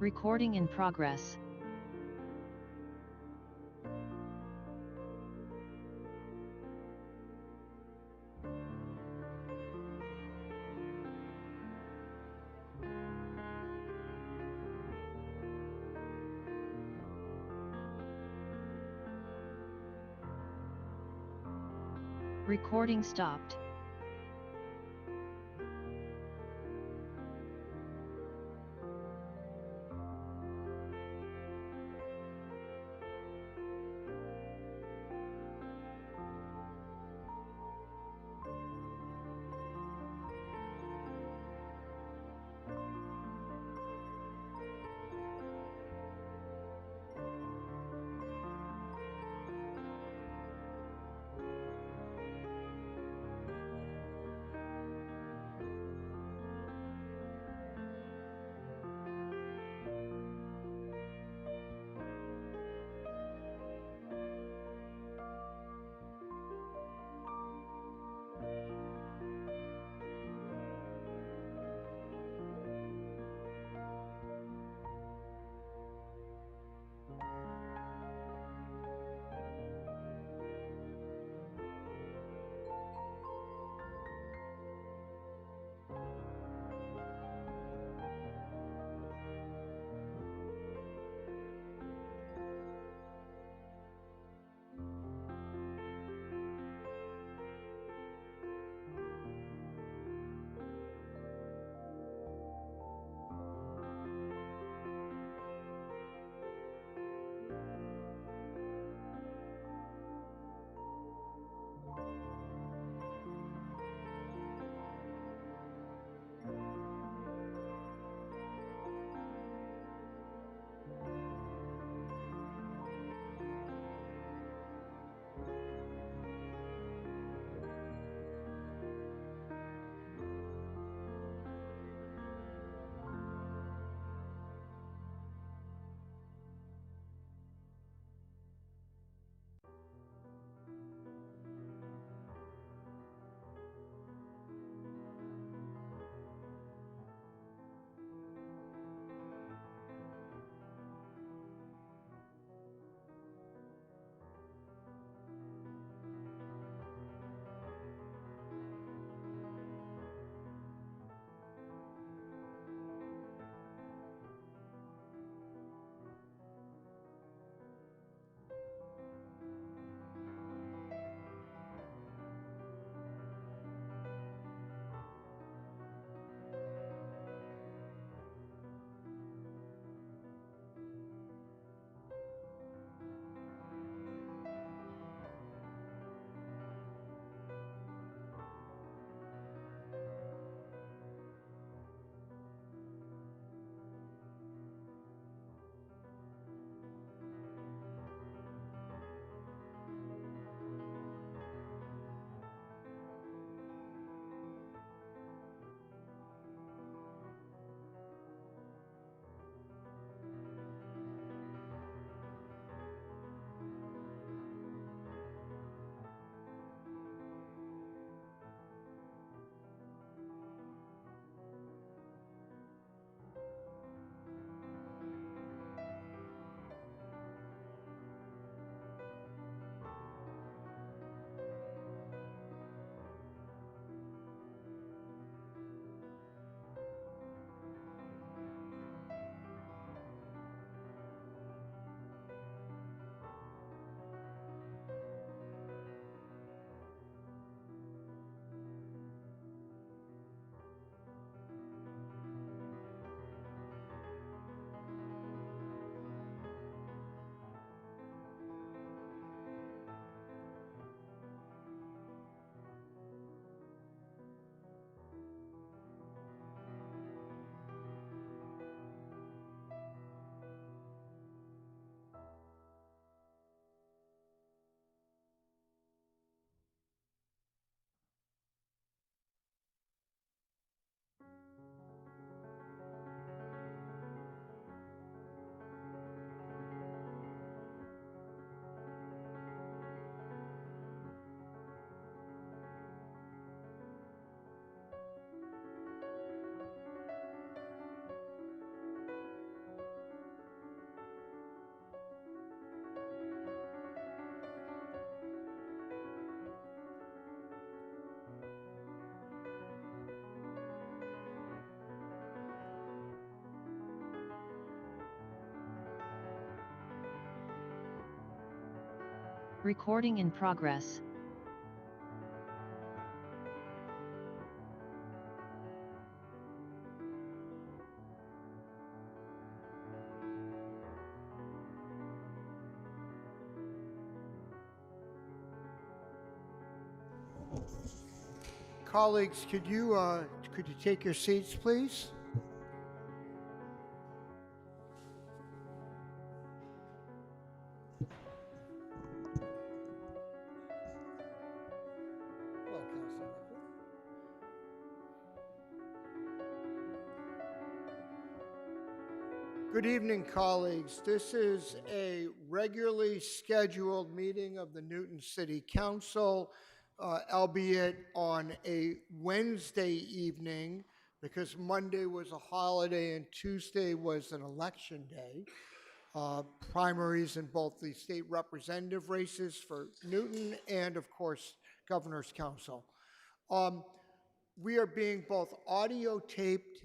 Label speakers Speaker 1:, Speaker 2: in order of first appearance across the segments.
Speaker 1: Recording in progress. Recording stopped. Recording in progress.
Speaker 2: Colleagues, could you take your seats, please? Hello, Councilor Nichol. Good evening, colleagues. This is a regularly scheduled meeting of the Newton City Council, albeit on a Wednesday evening because Monday was a holiday and Tuesday was an election day. Primaries in both the state representative races for Newton and, of course, Governor's Council. We are being both audio taped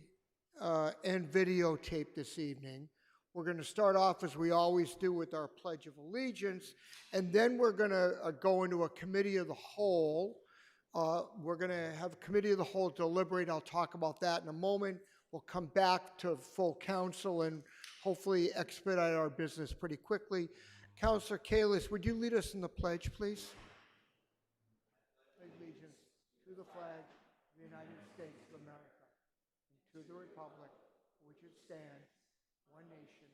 Speaker 2: and videotaped this evening. We're going to start off as we always do with our Pledge of Allegiance, and then we're going to go into a committee of the whole. We're going to have a committee of the whole deliberate. I'll talk about that in a moment. We'll come back to full council and hopefully expedite our business pretty quickly. Councilor Kalis, would you lead us in the pledge, please? Allegiance to the flag of the United States of America and to the republic for which it stands, one nation,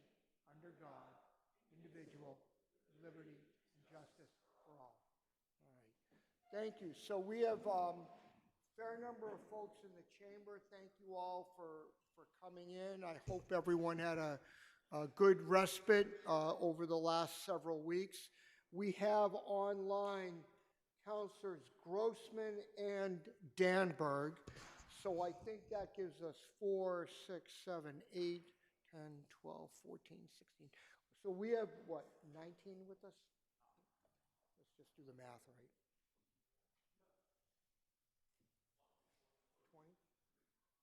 Speaker 2: under God, indivisible, liberty and justice for all. All right. Thank you. So we have a fair number of folks in the chamber. Thank you all for coming in. I hope everyone had a good respite over the last several weeks. We have online Councilors Grossman and Danberg. So I think that gives us 4, 6, 7, 8, 10, 12, 14, 16. So we have, what, 19 with us? Let's just do the math, right? 20?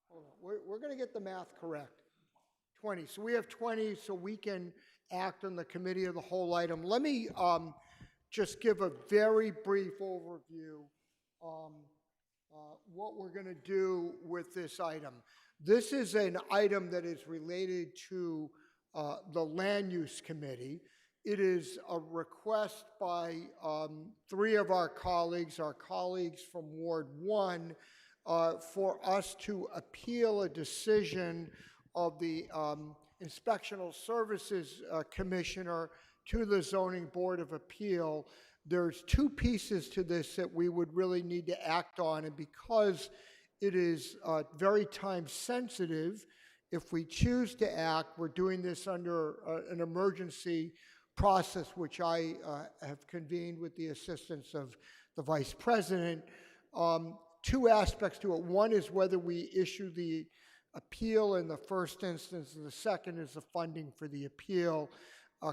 Speaker 2: Hold on. We're going to get the math correct. 20. So we have 20, so we can act on the committee of the whole item. Let me just give a very brief overview what we're going to do with this item. This is an item that is related to the Land Use Committee. It is a request by 3 of our colleagues from Ward 1, for us to appeal a decision of the Inspectional Services Commissioner to the Zoning Board of Appeal. There's 2 pieces to this that we would really need to act on, and because it is very time sensitive, if we choose to act, we're doing this under an emergency process, which I have convened with the assistance of the Vice President. 2 aspects to it. One is whether we issue the appeal in the first instance, and the second is the funding for the appeal.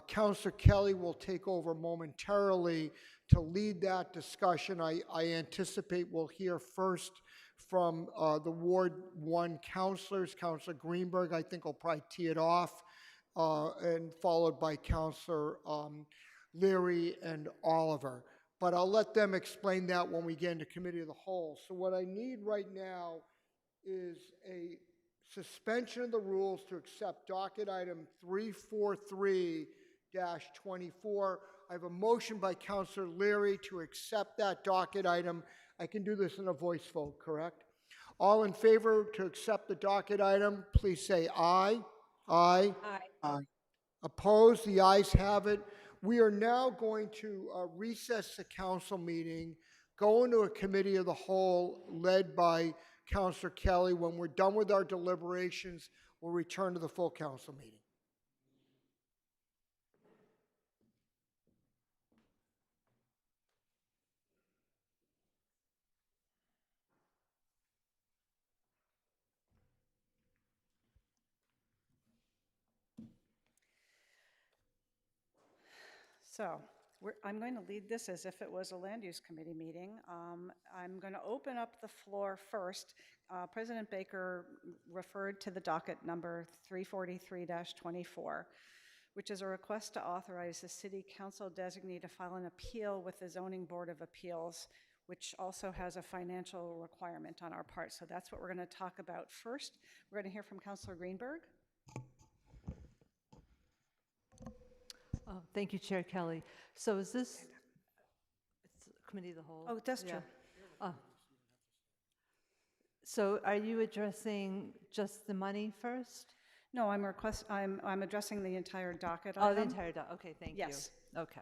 Speaker 2: Councilor Kelly will take over momentarily to lead that discussion. I anticipate we'll hear first from the Ward 1 councilors. Councilor Greenberg, I think, will probably tee it off, and followed by Councilor Leary and Oliver. But I'll let them explain that when we get into committee of the whole. So what I need right now is a suspension of the rules to accept docket item 343-24. I have a motion by Councilor Leary to accept that docket item. I can do this in a voice vote, correct? All in favor to accept the docket item, please say aye. Aye.
Speaker 3: Aye.
Speaker 2: Aye. Opposed? The ayes have it. We are now going to recess the council meeting, go into a committee of the whole led by Councilor Kelly. When we're done with our deliberations, we'll return to the full council meeting.
Speaker 3: So I'm going to lead this as if it was a land use committee meeting. I'm going to open up the floor first. President Baker referred to the docket number 343-24. which is a request to authorize the city council designee to file an appeal with the zoning board of appeals, which also has a financial requirement on our part. So that's what we're going to talk about first. We're going to hear from Councilor Greenberg.
Speaker 4: Oh, thank you, Chair Kelly. So is this, it's committee of the whole?
Speaker 3: Oh, that's true.
Speaker 4: Oh. So are you addressing just the money first?
Speaker 3: No, I'm addressing the entire docket
Speaker 4: Oh,
Speaker 3: item.
Speaker 4: the entire, okay, thank you.
Speaker 3: Yes.
Speaker 4: Okay,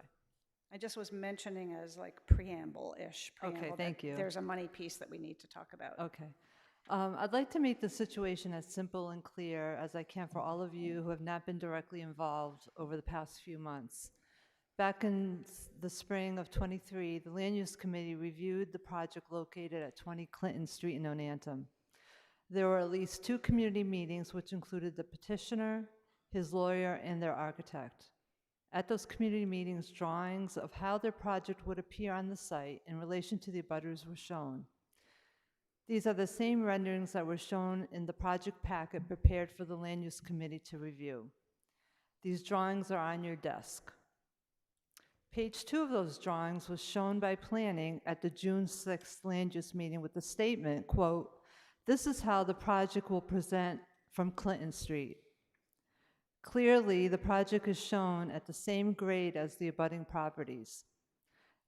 Speaker 3: I just was mentioning as like preamble-ish. Preamble
Speaker 4: thank
Speaker 3: that
Speaker 4: you.
Speaker 3: There's a money piece that we need to talk about.
Speaker 4: okay. I'd like to make the situation as simple and clear as I can for all of you who have not been directly involved over the past few months. Back in the spring of '23, the Land Use Committee reviewed the project located at 20 Clinton Street in Onantum. There were at least 2 community meetings, which included the petitioner, his lawyer, and their architect. At those community meetings, drawings of how their project would appear on the site in relation to the abutters were shown. These are the same renderings that were shown in the project packet prepared for the Land Use Committee to review. These drawings are on your desk. Page 2 of those drawings was shown by planning at the June 6th land use meeting with the statement, quote, "This is how the project will present from Clinton Street." Clearly, the project is shown at the same grade as the abutting properties.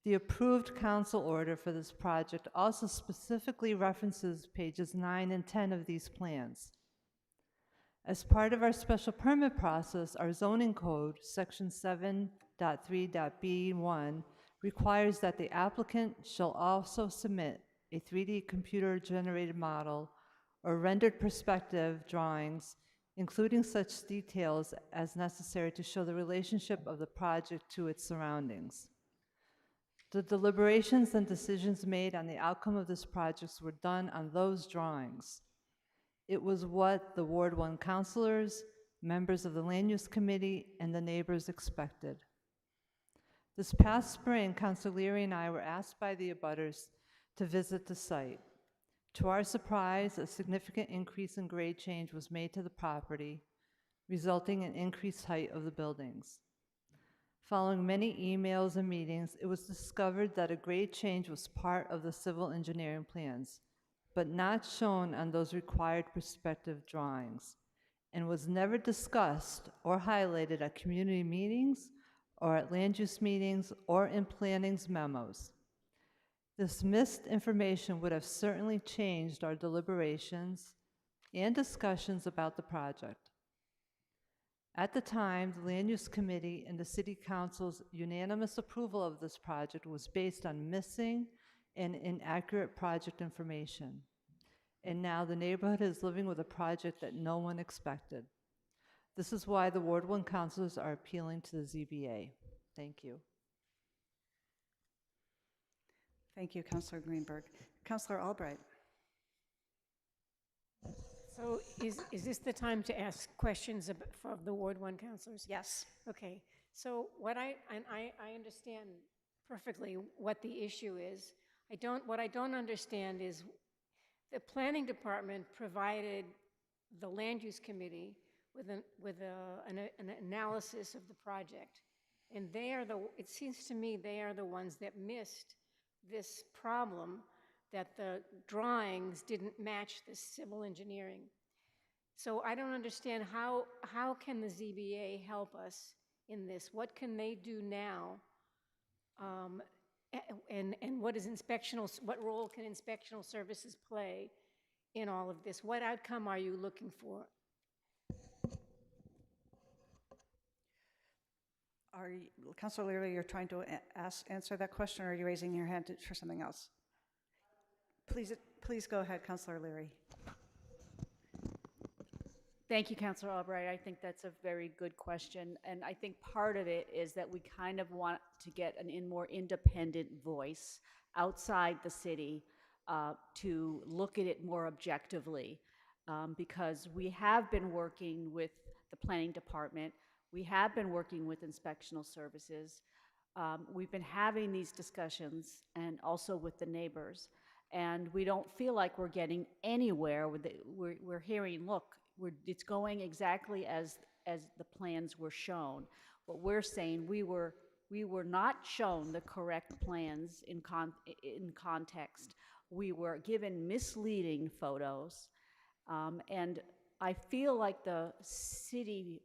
Speaker 4: The approved council order for this project also specifically references pages 9 and 10 of these plans. As part of our special permit process, our zoning code, section 7.3.B1, requires that the applicant shall also submit a 3D computer-generated model or rendered perspective drawings, including such details as necessary to show the relationship of the project to its surroundings. The deliberations and decisions made on the outcome of this project were done on those drawings. It was what the Ward 1 councilors, members of the Land Use Committee, and the neighbors expected. This past spring, Councilor Leary and I were asked by the abutters to visit the site. To our surprise, a significant increase in grade change was made to the property, resulting in increased height of the buildings. Following many emails and meetings, it was discovered that a grade change was part of the civil engineering plans, but not shown on those required perspective drawings, and was never discussed or highlighted at community meetings or at land use meetings or in planning's memos. This missed information would have certainly changed our deliberations and discussions about the project. At the time, the Land Use Committee and the City Council's unanimous approval of this project was based on missing and inaccurate project information. And now the neighborhood is living with a project that no one expected. This is why the Ward 1 councilors are appealing to the ZBA. Thank you.
Speaker 3: Thank you, Councilor Greenberg. Councilor Albright.
Speaker 5: So is this the time to ask questions of the Ward 1 councilors?
Speaker 3: Yes.
Speaker 5: Okay, so I understand perfectly what the issue is. What I don't understand is the planning department provided the land use committee with an analysis of the project. And it seems to me they are the ones that missed this problem that the drawings didn't match the civil engineering. So I don't understand how can the ZBA help us in this? What can they do now? And what role can inspectional services play in all of this? What outcome are you looking for?
Speaker 3: Councilor Leary, you're trying to answer that question, or are you raising your hand for something else? Please go ahead, Councilor Leary.
Speaker 6: Thank you, Councilor Albright. I think that's a very good question. And I think part of it is that we kind of want to get a more independent voice outside the city to look at it more objectively. Because we have been working with the planning department. We have been working with inspectional services. We've been having these discussions and also with the neighbors. And we don't feel like we're getting anywhere with it. We're hearing, look, it's going exactly as as the plans were shown. What we're saying, we were not shown the correct plans in context. We were given misleading photos, and I feel like the city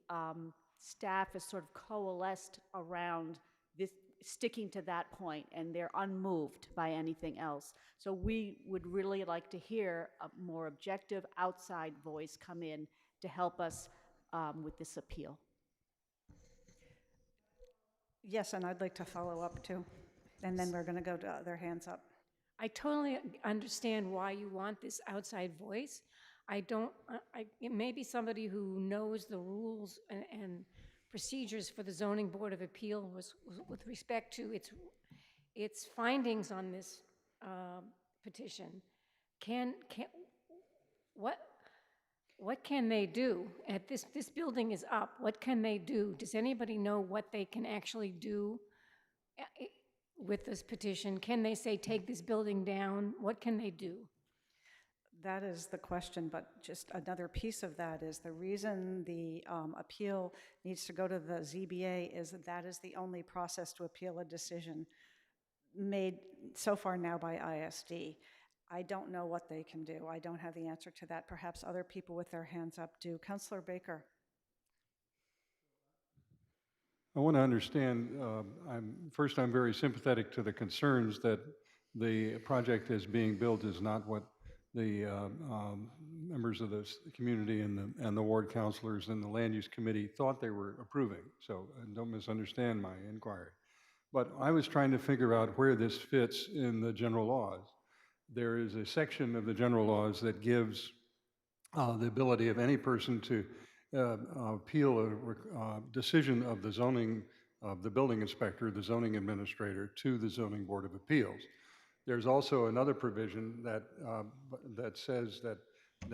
Speaker 6: staff has sort of coalesced around this, sticking to that point, and they're unmoved by anything else. So we would really like to hear a more objective outside voice come in to help us with this appeal.
Speaker 3: Yes, and I'd like to follow up too. And then we're going to go to other hands up.
Speaker 5: I totally understand why you want this outside voice. It may be somebody who knows the rules and procedures for the Zoning Board of Appeal with respect to its findings on this petition. What can they do? At this building is up. What can they do? Does anybody know what they can actually do with this petition? Can they say, take this building down? What can they do?
Speaker 3: That is the question, but just another piece of that is the reason the appeal needs to go to the ZBA is that is the only process to appeal a decision made so far now by ISD. I don't know what they can do. I don't have the answer to that. Perhaps other people with their hands up do. Councilor Baker.
Speaker 7: I want to understand, first, I'm very sympathetic to the concerns that the project as being built is not what the members of the community and the ward councilors and the land use committee thought they were approving. So don't misunderstand my inquiry. But I was trying to figure out where this fits in the general laws. There is a section of the general laws that gives the ability of any person to appeal a decision of the zoning, of the building inspector, the zoning administrator, to the Zoning Board of Appeals. There's also another provision that that says that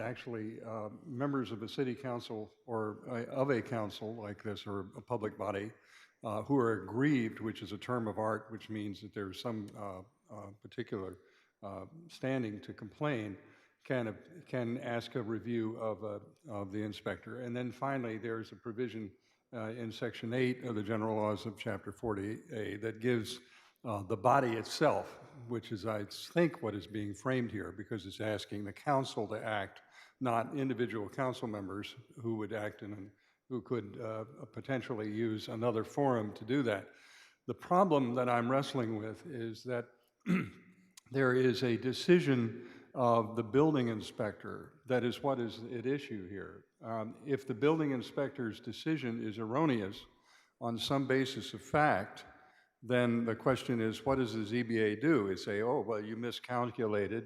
Speaker 7: actually members of a city council or of a council like this or a public body who are aggrieved, which is a term of art, which means that there's some particular standing to complain, can ask a review of the inspector. And then finally, there's a provision in Section 8 of the General Laws of Chapter 40A that gives the body itself, which is, I think, what is being framed here, because it's asking the council to act, not individual council members who would act who could potentially use another forum to do that. The problem that I'm wrestling with is that there is a decision of the building inspector that is what is at issue here. If the building inspector's decision is erroneous on some basis of fact, then the question is, what does the ZBA do? It say, oh, well, you miscalculated,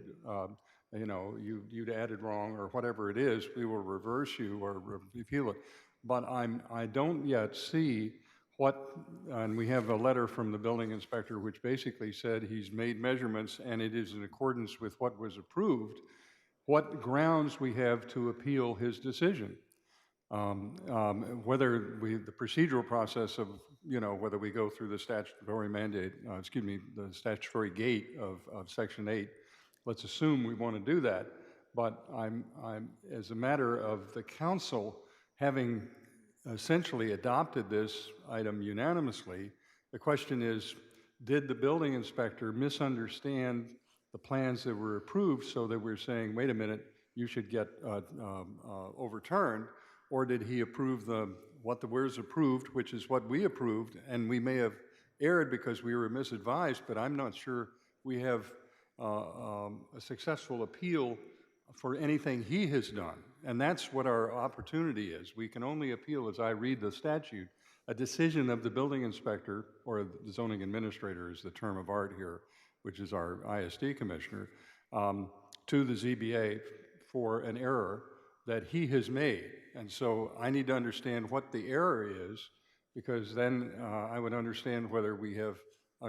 Speaker 7: you know, you'd added wrong or whatever it is, we will reverse you or repeal it. But I don't yet see what, and we have a letter from the building inspector which basically said he's made measurements and it is in accordance with what was approved, what grounds we have to appeal his decision. Whether the procedural process of, you know, whether we go through the statutory mandate, the statutory gate of Section 8, let's assume we want to do that. But I'm as a matter of the council having essentially adopted this item unanimously, the question is, did the building inspector misunderstand the plans that were approved so that we're saying, wait a minute, you should get overturned, or did he approve what was approved, which is what we approved, and we may have erred because we were misadvised, but I'm not sure we have a successful appeal for anything he has done. And that's what our opportunity is. We can only appeal, as I read the statute, a decision of the building inspector, or the zoning administrator is the term of art here, which is our ISD commissioner, to the ZBA for an error that he has made. And so I need to understand what the error is, because then I would understand whether we have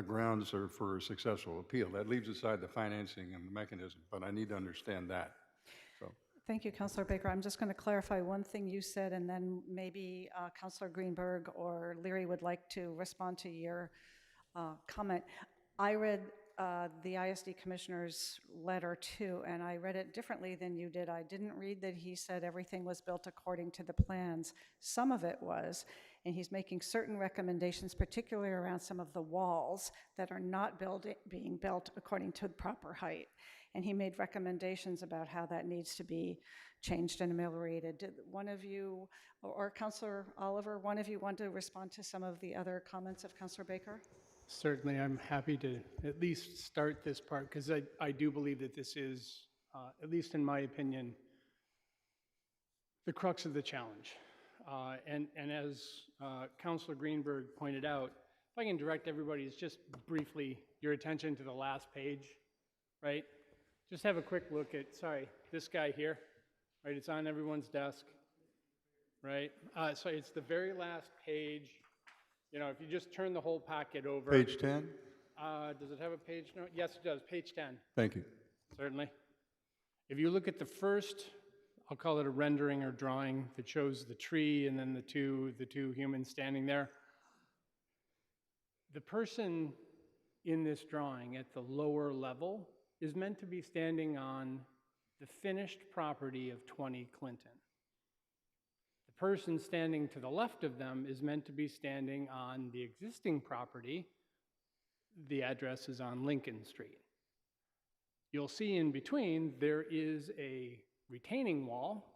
Speaker 7: grounds for a successful appeal. That leaves aside the financing and the mechanism, but I need to understand that.
Speaker 3: Thank you, Councilor Baker. I'm just going to clarify one thing you said, and then maybe Councilor Greenberg or Leary would like to respond to your comment. I read the ISD commissioner's letter too, and I read it differently than you did. I didn't read that he said everything was built according to the plans. Some of it was, and he's making certain recommendations, particularly around some of the walls that are not being built according to the proper height. And he made recommendations about how that needs to be changed and ameliorated. Did one of you, or Councillor Oliver, one of you want to respond to some of the other comments of Councillor Baker?
Speaker 8: Certainly, I'm happy to at least start this part, because I do believe that this is, at least in my opinion, the crux of the challenge. And as Councillor Greenberg pointed out, if I can direct everybody's just briefly your attention to the last page, right? Just have a quick look at, sorry, this guy here, right? It's on everyone's desk, right? So it's the very last page. You know, if you just turn the whole packet over.
Speaker 7: Page 10?
Speaker 8: Does it have a page? No. Yes, it does. Page 10.
Speaker 7: Thank you.
Speaker 8: Certainly. If you look at the first, I'll call it a rendering or drawing that shows the tree and then the two humans standing there. The person in this drawing at the lower level is meant to be standing on the finished property of 20 Clinton. The person standing to the left of them is meant to be standing on the existing property. The address is on Lincoln Street. You'll see in between there is a retaining wall,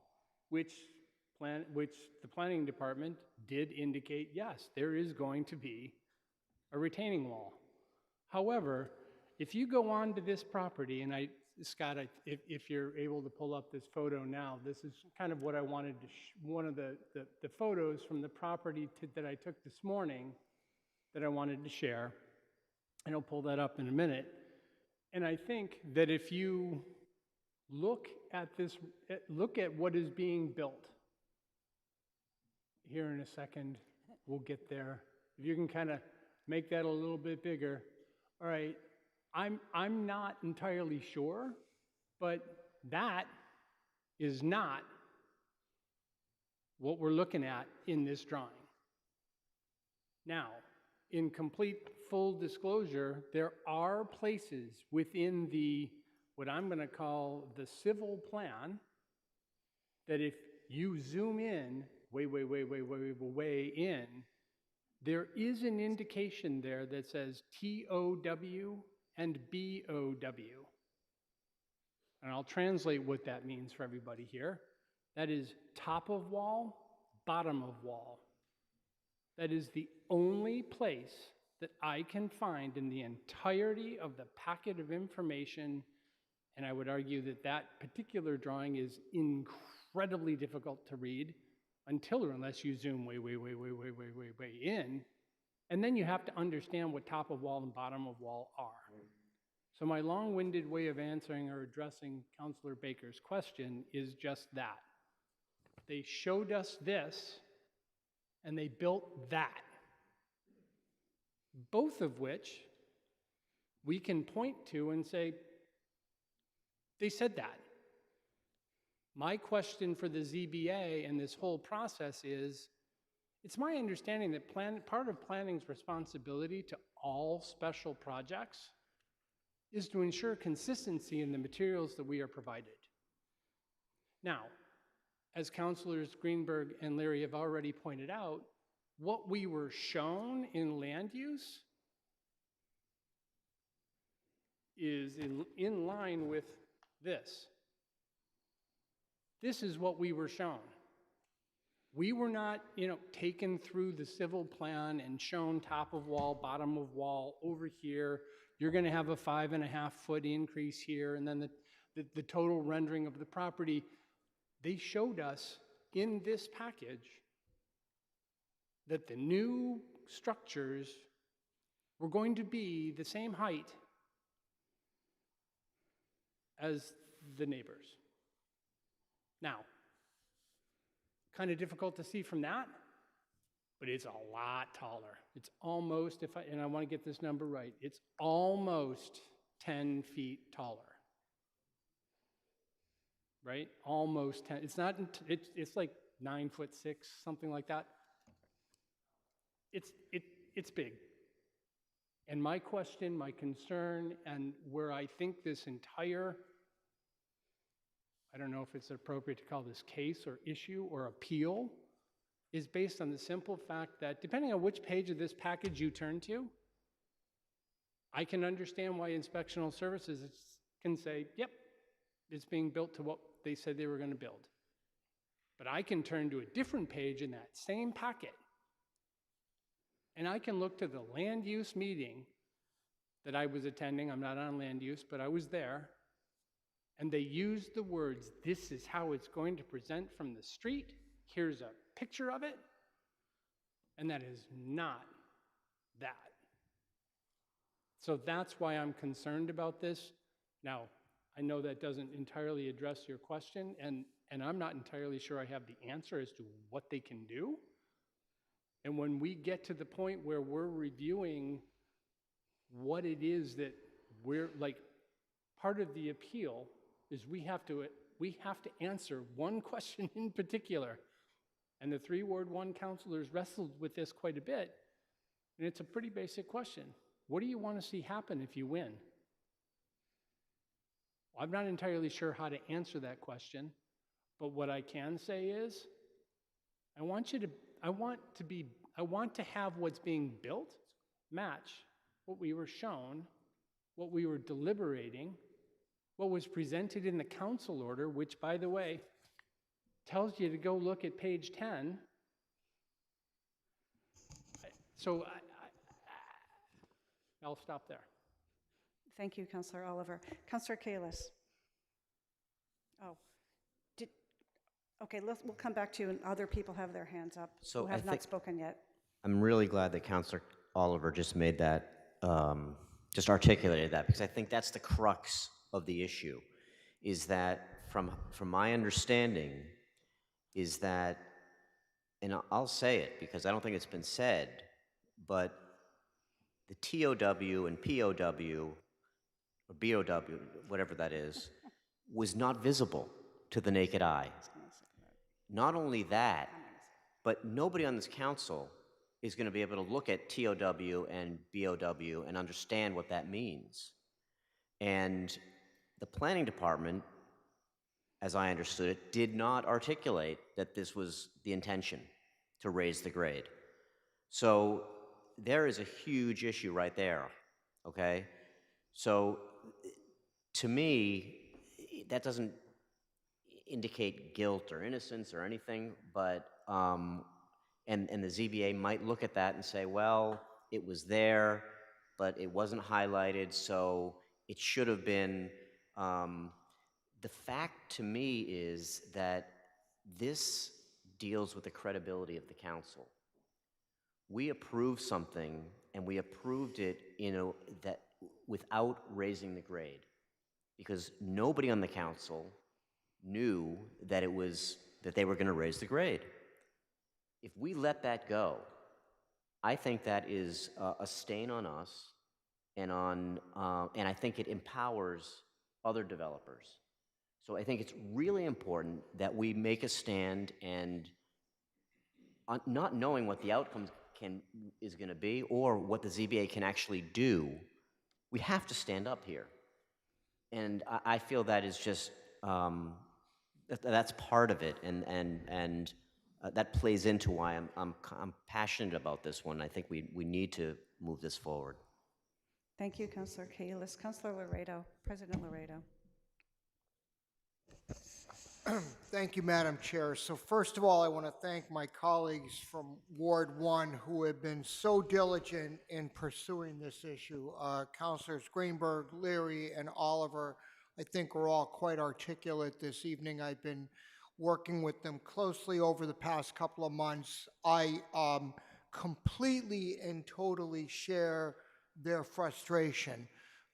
Speaker 8: which the planning department did indicate, yes, there is going to be a retaining wall. However, if you go on to this property, and Scott, if you're able to pull up this photo now, this is kind of what I wanted to, one of the photos from the property that I took this morning that I wanted to share, and I'll pull that up in a minute. And I think that if you look at this, look at what is being built, here in a second, we'll get there. If you can kind of make that a little bit bigger. All right, I'm not entirely sure, but that is not what we're looking at in this drawing. Now, in complete full disclosure, there are places within the, what I'm going to call the civil plan, that if you zoom in, way in, there is an indication there that says TOW and BOW. And I'll translate what that means for everybody here. That is top of wall, bottom of wall. That is the only place that I can find in the entirety of the packet of information, and I would argue that that particular drawing is incredibly difficult to read until or unless you zoom way in, and then you have to understand what top of wall and bottom of wall are. So my long-winded way of answering or addressing Councillor Baker's question is just that. They showed us this, and they built that. Both of which we can point to and say, they said that. My question for the ZBA and this whole process is, it's my understanding that part of planning's responsibility to all special projects is to ensure consistency in the materials that we are provided. Now, as Councilors Greenberg and Leary have already pointed out, what we were shown in land use is in line with this. This is what we were shown. We were not, taken through the civil plan and shown top of wall, bottom of wall, over here. You're going to have a 5.5 foot increase here, and then the total rendering of the property. They showed us in this package that the new structures were going to be the same height as the neighbors. Now, kind of difficult to see from that, but it's a lot taller. It's almost, and I want to get this number right, it's almost 10 feet taller. Right? Almost 10. It's not, it's like 9'6", something like that. It's big. And my question, my concern, and where I think this entire, I don't know if it's appropriate to call this case or issue or appeal, is based on the simple fact that depending on which page of this package you turn to, I can understand why inspectional services can say, yep, it's being built to what they said they were going to build. But I can turn to a different page in that same packet, and I can look to the land use meeting that I was attending. I'm not on land use, but I was there. And they used the words, this is how it's going to present from the street. Here's a picture of it. And that is not that. So that's why I'm concerned about this. Now, I know that doesn't entirely address your question, and I'm not entirely sure I have the answer as to what they can do. And when we get to the point where we're reviewing what it is that we're, like, part of the appeal is we have to answer one question in particular. And the 3 Ward 1 councilors wrestled with this quite a bit, and it's a pretty basic question. What do you want to see happen if you win? Well, I'm not entirely sure how to answer that question, but what I can say is, I want to have what's being built match what we were shown, what we were deliberating, what was presented in the council order, which, by the way, tells you to go look at page 10. So I'll stop there.
Speaker 3: Thank you, Councillor Oliver. Councillor Kalis. Oh, okay, we'll come back to you, and other people have their hands up who have not spoken yet.
Speaker 9: I'm really glad that Councillor Oliver just made that, just articulated that, because I think that's the crux of the issue, is that from my understanding, is that, and I'll say it because I don't think it's been said, but the TOW and POW, or BOW, whatever that is, was not visible to the naked eye. Not only that, but nobody on this council is going to be able to look at TOW and BOW and understand what that means. And the planning department, as I understood it, did not articulate that this was the intention, to raise the grade. So there is a huge issue right there, okay? So to me, that doesn't indicate guilt or innocence or anything, but, and the ZBA might look at that and say, well, it was there, but it wasn't highlighted, so it should have been. The fact to me is that this deals with the credibility of the council. We approved something, and we approved it, that without raising the grade, because nobody on the council knew that they were going to raise the grade. If we let that go, I think that is a stain on us, and I think it empowers other developers. So I think it's really important that we make a stand, and not knowing what the outcome is going to be or what the ZBA can actually do, we have to stand up here. And I feel that is just, that's part of it, and that plays into why I'm passionate about this one. I think we need to move this forward.
Speaker 3: Thank you, Councillor Kalis. Councillor Laredo, President Laredo.
Speaker 2: Thank you, Madam Chair. So first of all, I want to thank my colleagues from Ward 1 who have been so diligent in pursuing this issue. Councilors Greenberg, Leary, and Oliver, I think, are all quite articulate this evening. I've been working with them closely over the past couple of months. I completely and totally share their frustration.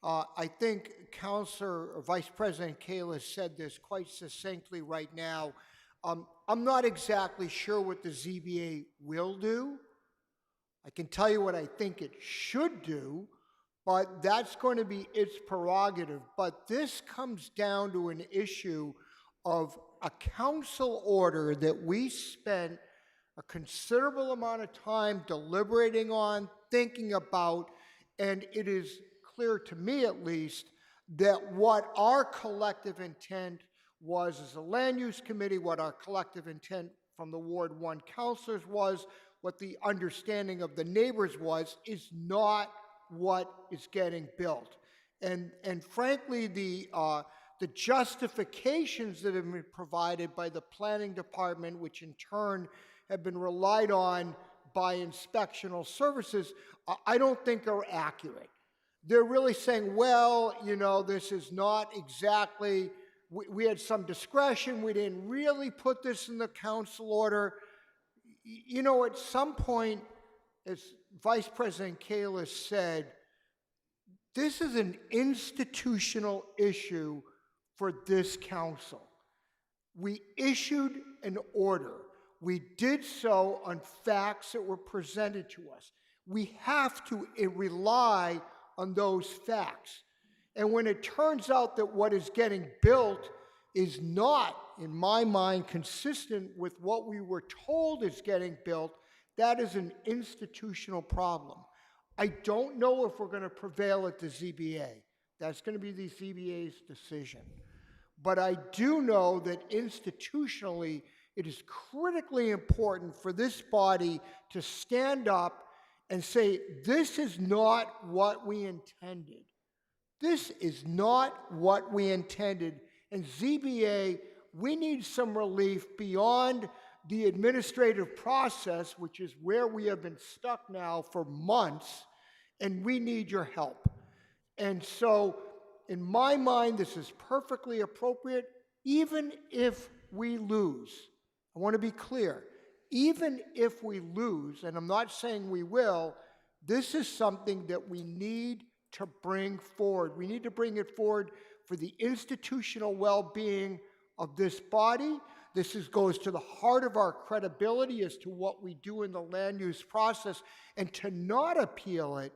Speaker 2: I think Vice President Kalis said this quite succinctly right now. I'm not exactly sure what the ZBA will do. I can tell you what I think it should do, but that's going to be its prerogative. But this comes down to an issue of a council order that we spent a considerable amount of time deliberating on, thinking about, And it is clear to me, at least, that what our collective intent was as a land use committee, what our collective intent from the Ward 1 councilors was, what the understanding of the neighbors was, is not what is getting built. And frankly, the justifications that have been provided by the planning department, which in turn have been relied on by inspectional services, I don't think are accurate. They're really saying, well, you know, this is not exactly, we had some discretion, we didn't really put this in the council order. You know, at some point, as Vice President Kalis said, this is an institutional issue for this council. We issued an order. We did so on facts that were presented to us. We have to rely on those facts. And when it turns out that what is getting built is not, in my mind, consistent with what we were told is getting built, that is an institutional problem. I don't know if we're going to prevail at the ZBA. That's going to be the ZBA's decision. But I do know that institutionally, it is critically important for this body to stand up and say, this is not what we intended. This is not what we intended. And ZBA, we need some relief beyond the administrative process, which is where we have been stuck now for months, and we need your help. And so, in my mind, this is perfectly appropriate, even if we lose. I want to be clear. Even if we lose, and I'm not saying we will, this is something that we need to bring forward. We need to bring it forward for the institutional well-being of this body. This goes to the heart of our credibility as to what we do in the land use process. And to not appeal it,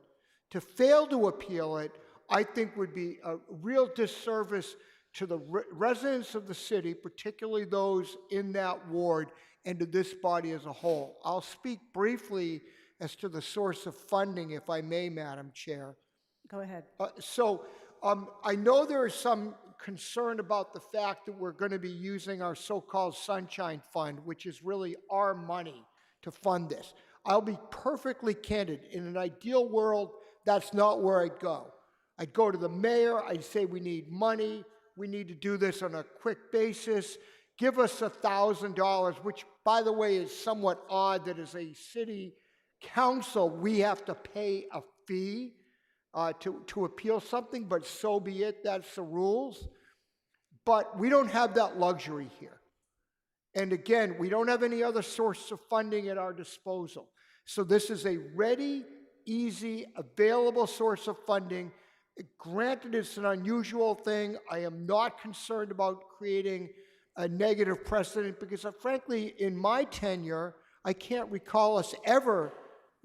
Speaker 2: to fail to appeal it, I think would be a real disservice to the residents of the city, particularly those in that ward, and to this body as a whole. I'll speak briefly as to the source of funding, if I may, Madam Chair.
Speaker 3: Go ahead.
Speaker 2: I know there is some concern about the fact that we're going to be using our so-called Sunshine Fund, which is really our money to fund this. I'll be perfectly candid. In an ideal world, that's not where I'd go. I'd go to the mayor, I'd say we need money, we need to do this on a quick basis, give us $1,000, which, by the way, is somewhat odd that as a city council, we have to pay a fee to appeal something, but so be it, that's the rules. But we don't have that luxury here. And again, we don't have any other source of funding at our disposal. So this is a ready, easy, available source of funding. Granted, it's an unusual thing. I am not concerned about creating a negative precedent because, frankly, in my tenure, I can't recall us ever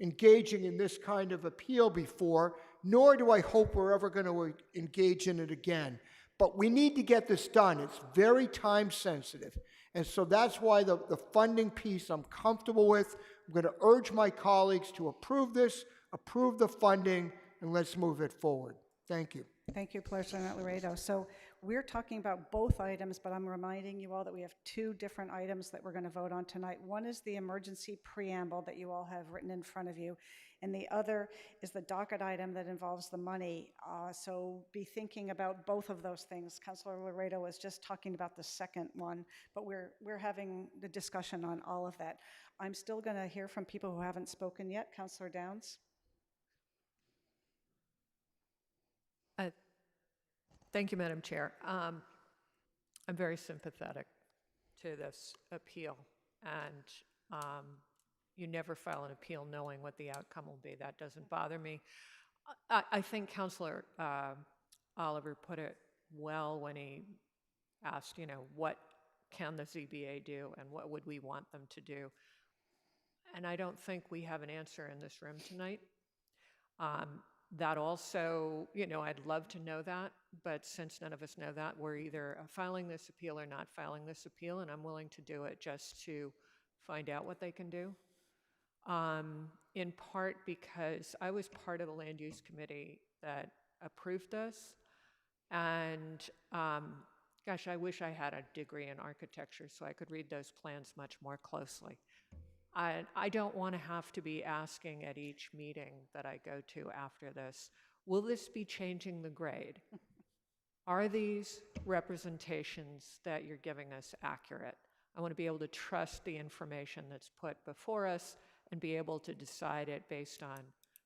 Speaker 2: engaging in this kind of appeal before, nor do I hope we're ever going to engage in it again. But we need to get this done. It's very time sensitive. And so that's why the funding piece I'm comfortable with. I'm going to urge my colleagues to approve this, approve the funding, and let's move it forward. Thank you.
Speaker 3: Thank you, President Laredo. So we're talking about both items, but I'm reminding you all that we have two different items that we're going to vote on tonight. One is the emergency preamble that you all have written in front of you, and the other is the docket item that involves the money. So be thinking about both of those things. Councilor Laredo was just talking about the second one, but we're having the discussion on all of that. I'm still going to hear from people who haven't spoken yet. Councilor Downs.
Speaker 10: Thank you, Madam Chair. I'm very sympathetic to this appeal, and you never file an appeal knowing what the outcome will be. That doesn't bother me. I think Councilor Oliver put it well when he asked, you know, what can the ZBA do and what would we want them to do? And I don't think we have an answer in this room tonight. That also, you know, I'd love to know that, but since none of us know that, we're either filing this appeal or not filing this appeal, and I'm willing to do it just to find out what they can do. in part because I was part of the land use committee that approved this. And gosh, I wish I had a degree in architecture so I could read those plans much more closely. I don't want to have to be asking at each meeting that I go to after this, will this be changing the grade? Are these representations that you're giving us accurate? I want to be able to trust the information that's put before us and be able to decide it based on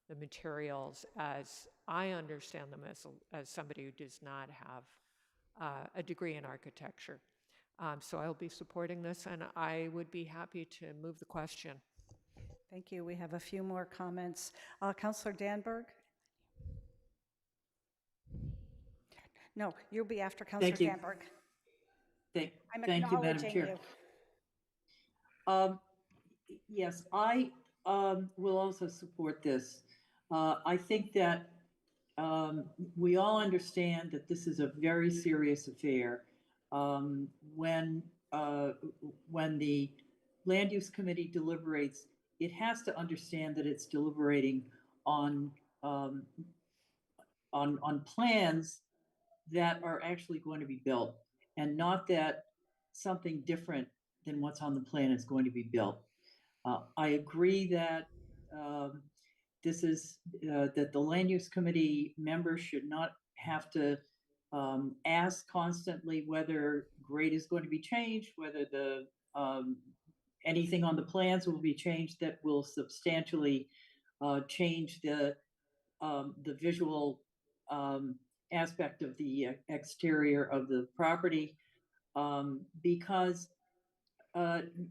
Speaker 10: the materials as I understand them as somebody who does not have a degree in architecture. So I'll be supporting this, and I would be happy to move the question.
Speaker 3: Thank you. We have a few more comments. Councillor Danberg? No, you'll be after Councillor
Speaker 11: Thank you.
Speaker 3: Danberg. I'm
Speaker 11: Thank you, Madam
Speaker 3: acknowledging
Speaker 11: Chair.
Speaker 3: you.
Speaker 11: Yes, I will also support this. I think that we all understand that this is a very serious affair. When the Land Use Committee deliberates, it has to understand that it's deliberating on plans that are actually going to be built, and not that something different than what's on the plan is going to be built. I agree that this is that the Land Use Committee members should not have to ask constantly whether grade is going to be changed, whether the anything on the plans will be changed that will substantially change the visual aspect of the exterior of the property, because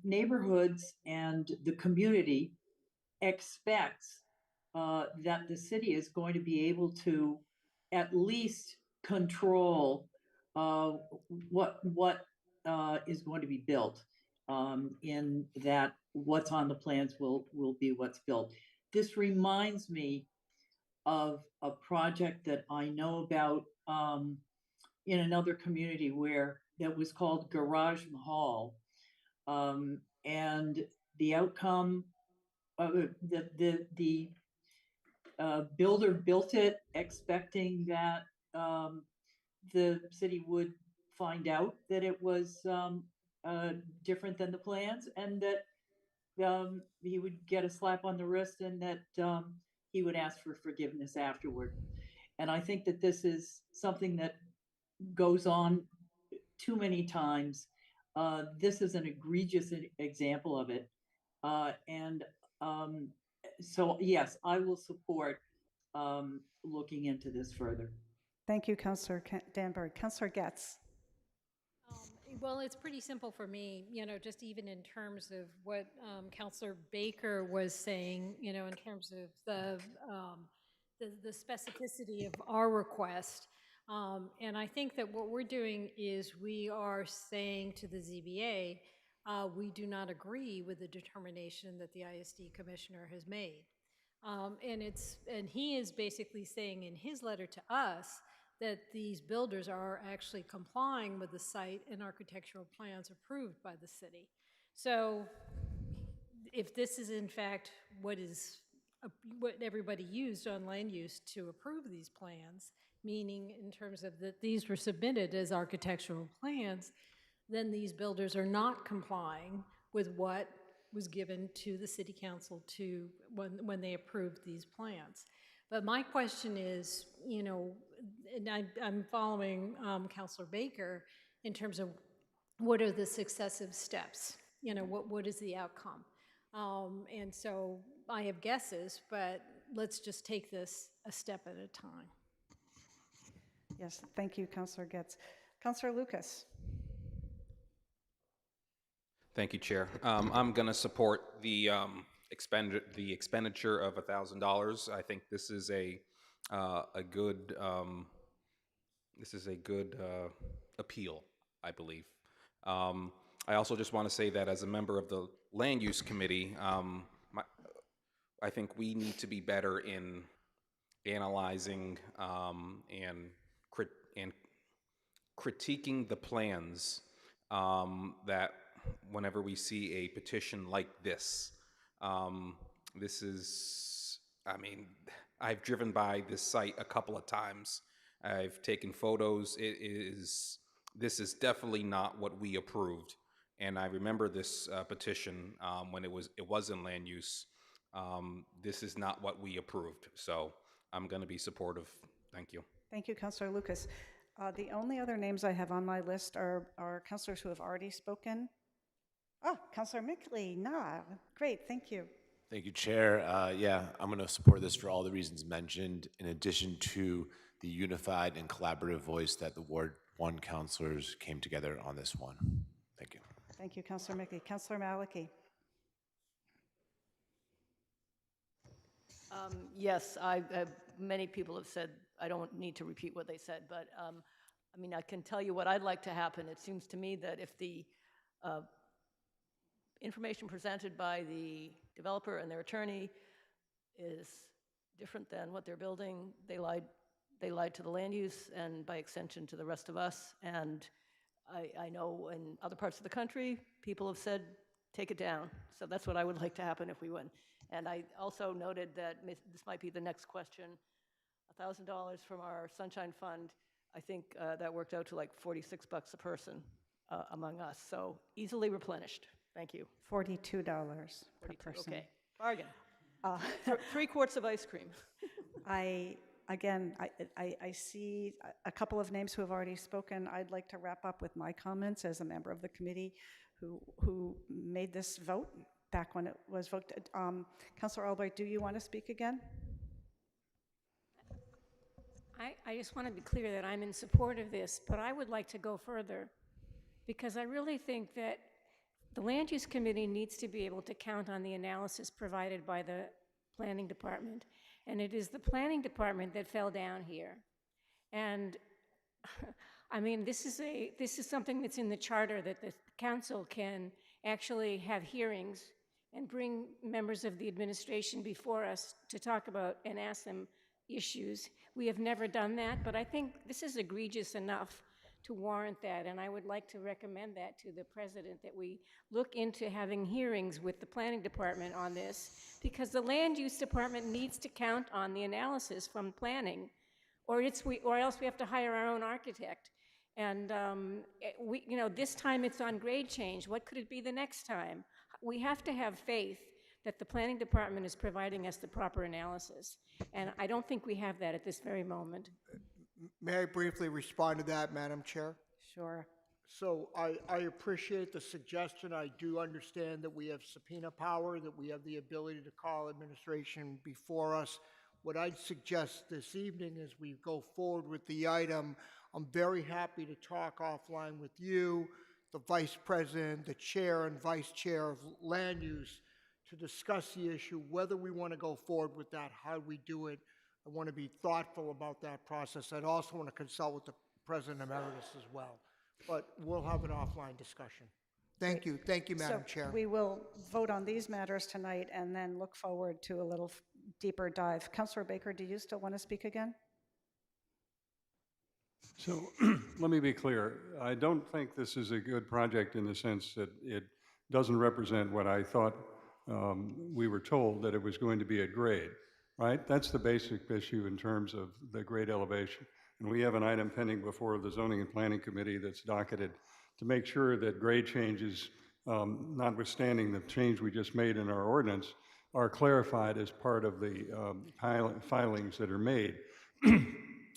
Speaker 11: neighborhoods and the community expects that the city is going to be able to at least control what is going to be built, in that what's on the plans will be what's built. This reminds me of a project that I know about in another community that was called Garage Mahal, and the outcome the builder built it expecting that the city would find out that it was different than the plans, and that he would get a slap on the wrist, and that he would ask for forgiveness afterward. And I think that this is something that goes on too many times. This is an egregious example of it. So yes, I will support looking into this further.
Speaker 3: Thank you, Councillor Danberg. Councillor Getz.
Speaker 5: Well, it's pretty simple for me, just even in terms of what Councillor Baker was saying, in terms of the specificity of our request. And I think that what we're doing is we are saying to the ZBA, we do not agree with the determination that the ISD commissioner has made. And he is basically saying in his letter to us that these builders are actually complying with the site and architectural plans approved by the city. So if this is in fact what everybody used on land use to approve these plans, meaning in terms of that these were submitted as architectural plans, then these builders are not complying with what was given to the city council when they approved these plans. But my question is, and I'm following Councillor Baker in terms of what are the successive steps? What is the outcome? And so I have guesses, but let's just take this a step at a time.
Speaker 3: Yes, thank you, Councillor Getz. Councillor Lucas.
Speaker 12: Thank you, Chair. I'm going to support the expenditure of $1,000. I think this is a good appeal, I believe. I also just want to say that as a member of the Land Use Committee, I think we need to be better in analyzing and critiquing the plans that whenever we see a petition like this, This is, I mean, I've driven by this site a couple of times. I've taken photos. This is definitely not what we approved. And I remember this petition when it was in land use. This is not what we approved. So I'm going to be supportive. Thank you.
Speaker 3: Thank you, Councillor Lucas. The only other names I have on my list are councillors who have already spoken. Oh, Councillor Mickley, great, thank you.
Speaker 13: Thank you, Chair. Yeah, I'm going to support this for all the reasons mentioned, in addition to the unified and collaborative voice that the Ward 1 councillors came together on this one. Thank you.
Speaker 3: Thank you, Councillor Mickley. Councillor Maliki.
Speaker 14: Yes, many people have said, I don't need to repeat what they said, but I mean, I can tell you what I'd like to happen. It seems to me that if the information presented by the developer and their attorney is different than what they're building, they lied to the land use and by extension to the rest of us. And I know in other parts of the country, people have said, take it down. So that's what I would like to happen if we win. And I also noted that this might be the next question. $1,000 from our Sunshine Fund, I think that worked out to like $46 a person among us. So easily replenished. Thank you.
Speaker 3: $42 per person.
Speaker 14: Okay, bargain. 3 quarts of ice cream.
Speaker 3: I see a couple of names who have already spoken. I'd like to wrap up with my comments as a member of the committee who made this vote back when it was voted. Councillor Albright, do you want to speak again?
Speaker 5: I just want to be clear that I'm in support of this, but I would like to go further because I really think that the Land Use Committee needs to be able to count on the analysis provided by the Planning Department. And it is the Planning Department that fell down here. And I mean, this is something that's in the charter, that the council can actually have hearings and bring members of the administration before us to talk about and ask them issues. We have never done that, but I think this is egregious enough to warrant that, and I would like to recommend that to the president, that we look into having hearings with the planning department on this, because the land use department needs to count on the analysis from planning, or else we have to hire our own architect. And this time it's on grade change. What could it be the next time? We have to have faith that the planning department is providing us the proper analysis, and I don't think we have that at this very moment.
Speaker 2: May I briefly respond to that, Madam Chair?
Speaker 3: Sure.
Speaker 2: So I appreciate the suggestion. I do understand that we have subpoena power, that we have the ability to call administration before us. What I'd suggest this evening as we go forward with the item, I'm very happy to talk offline with you, the Vice President, the Chair and Vice Chair of Land Use, to discuss the issue, whether we want to go forward with that, how we do it. I want to be thoughtful about that process. I'd also want to consult with the President Emeritus as well. But we'll have an offline discussion. Thank you. Thank you, Madam Chair.
Speaker 3: We will vote on these matters tonight and then look forward to a little deeper dive. Councillor Baker, do you still want to speak again?
Speaker 7: So let me be clear. I don't think this is a good project in the sense that it doesn't represent what I thought we were told that it was going to be at grade, right? That's the basic issue in terms of the grade elevation. And we have an item pending before the Zoning and Planning Committee that's docketed to make sure that grade changes, notwithstanding the change we just made in our ordinance, are clarified as part of the filings that are made.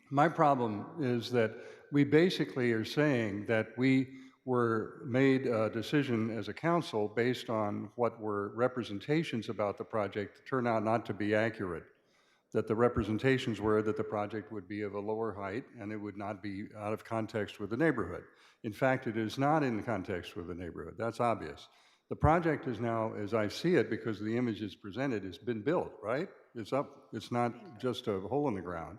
Speaker 7: My problem is that we basically are saying that we were made a decision as a council based on what were representations about the project that turned out not to be accurate. That the representations were that the project would be of a lower height and it would not be out of context with the neighborhood. In fact, it is not in context with the neighborhood. That's obvious. The project is now, as I see it, because the image is presented, has been built, right? It's up. It's not just a hole in the ground.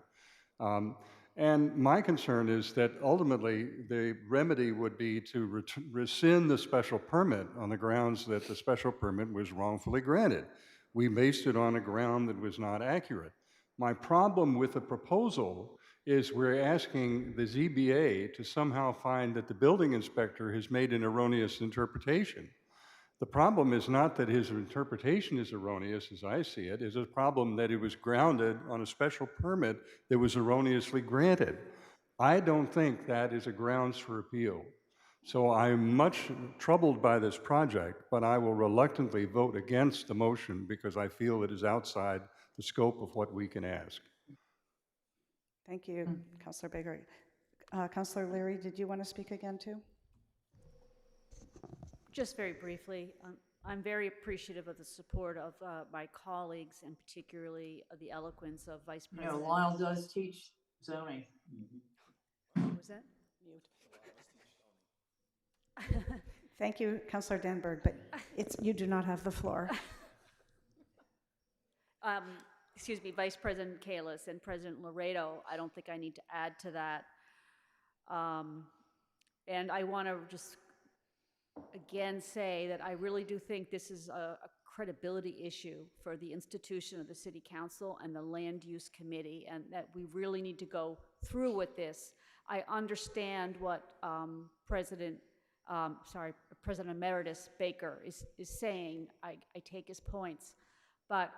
Speaker 7: And my concern is that ultimately the remedy would be to rescind the special permit on the grounds that the special permit was wrongfully granted. We based it on a ground that was not accurate. My problem with the proposal is we're asking the ZBA to somehow find that the building inspector has made an erroneous interpretation. The problem is not that his interpretation is erroneous, as I see it. It's a problem that it was grounded on a special permit that was erroneously granted. I don't think that is a grounds for appeal. So I'm much troubled by this project, but I will reluctantly vote against the motion because I feel it is outside the scope of what we can ask.
Speaker 3: Thank you, Councillor Baker. Councillor Leary, did you want to speak again too?
Speaker 6: Just very briefly, I'm very appreciative of the support of my colleagues and particularly of the eloquence of Vice
Speaker 11: You
Speaker 6: President.
Speaker 11: know, Lyle does teach zoning.
Speaker 6: What was that? Mute.
Speaker 3: Thank you, Councillor Danberg, but you do not have the floor.
Speaker 6: Excuse me, Vice President Kalis and President Laredo, I don't think I need to add to that. And I want to just again say that I really do think this is a credibility issue for the institution of the City Council and the Land Use Committee, and that we really need to go through with this. I understand what President Emeritus Baker is saying. I take his points, but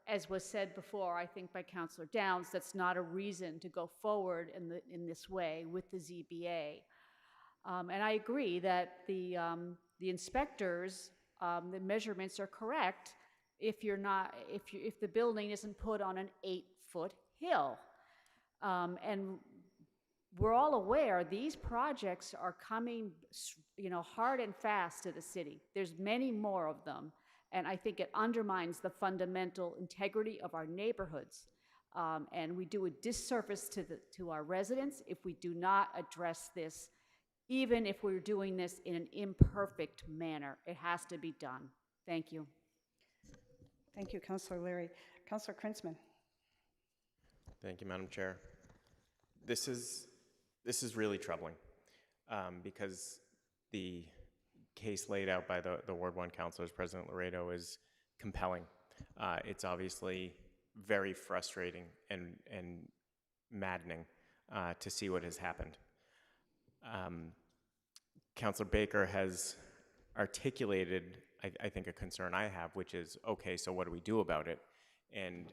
Speaker 6: as was said before, I think by Councillor Downs, that's not a reason to go forward in this way with the ZBA. And I agree that the inspectors, the measurements are correct if the building isn't put on an 8-foot hill. And we're all aware these projects are coming, hard and fast to the city. There's many more of them, and I think it undermines the fundamental integrity of our neighborhoods. And we do a disservice to our residents if we do not address this, even if we're doing this in an imperfect manner. It has to be done. Thank you.
Speaker 3: Thank you, Councillor Leary. Councillor Krinsman.
Speaker 15: Thank you, Madam Chair. This is really troubling because the case laid out by the Ward 1 councilors, President Laredo, is compelling. It's obviously very frustrating and maddening to see what has happened. Councilor Baker has articulated, I think, a concern I have, which is, okay, so what do we do about it? And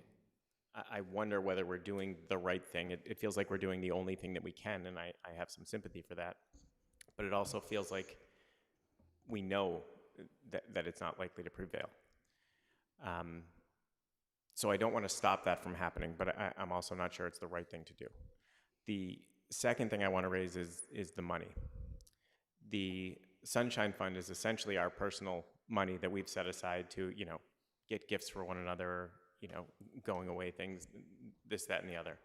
Speaker 15: I wonder whether we're doing the right thing. It feels like we're doing the only thing that we can, and I have some sympathy for that. But it also feels like we know that it's not likely to prevail. So I don't want to stop that from happening, but I'm also not sure it's the right thing to do. The second thing I want to raise is the money. The Sunshine Fund is essentially our personal money that we've set aside to, get gifts for one another, going away things, this, that, and the other.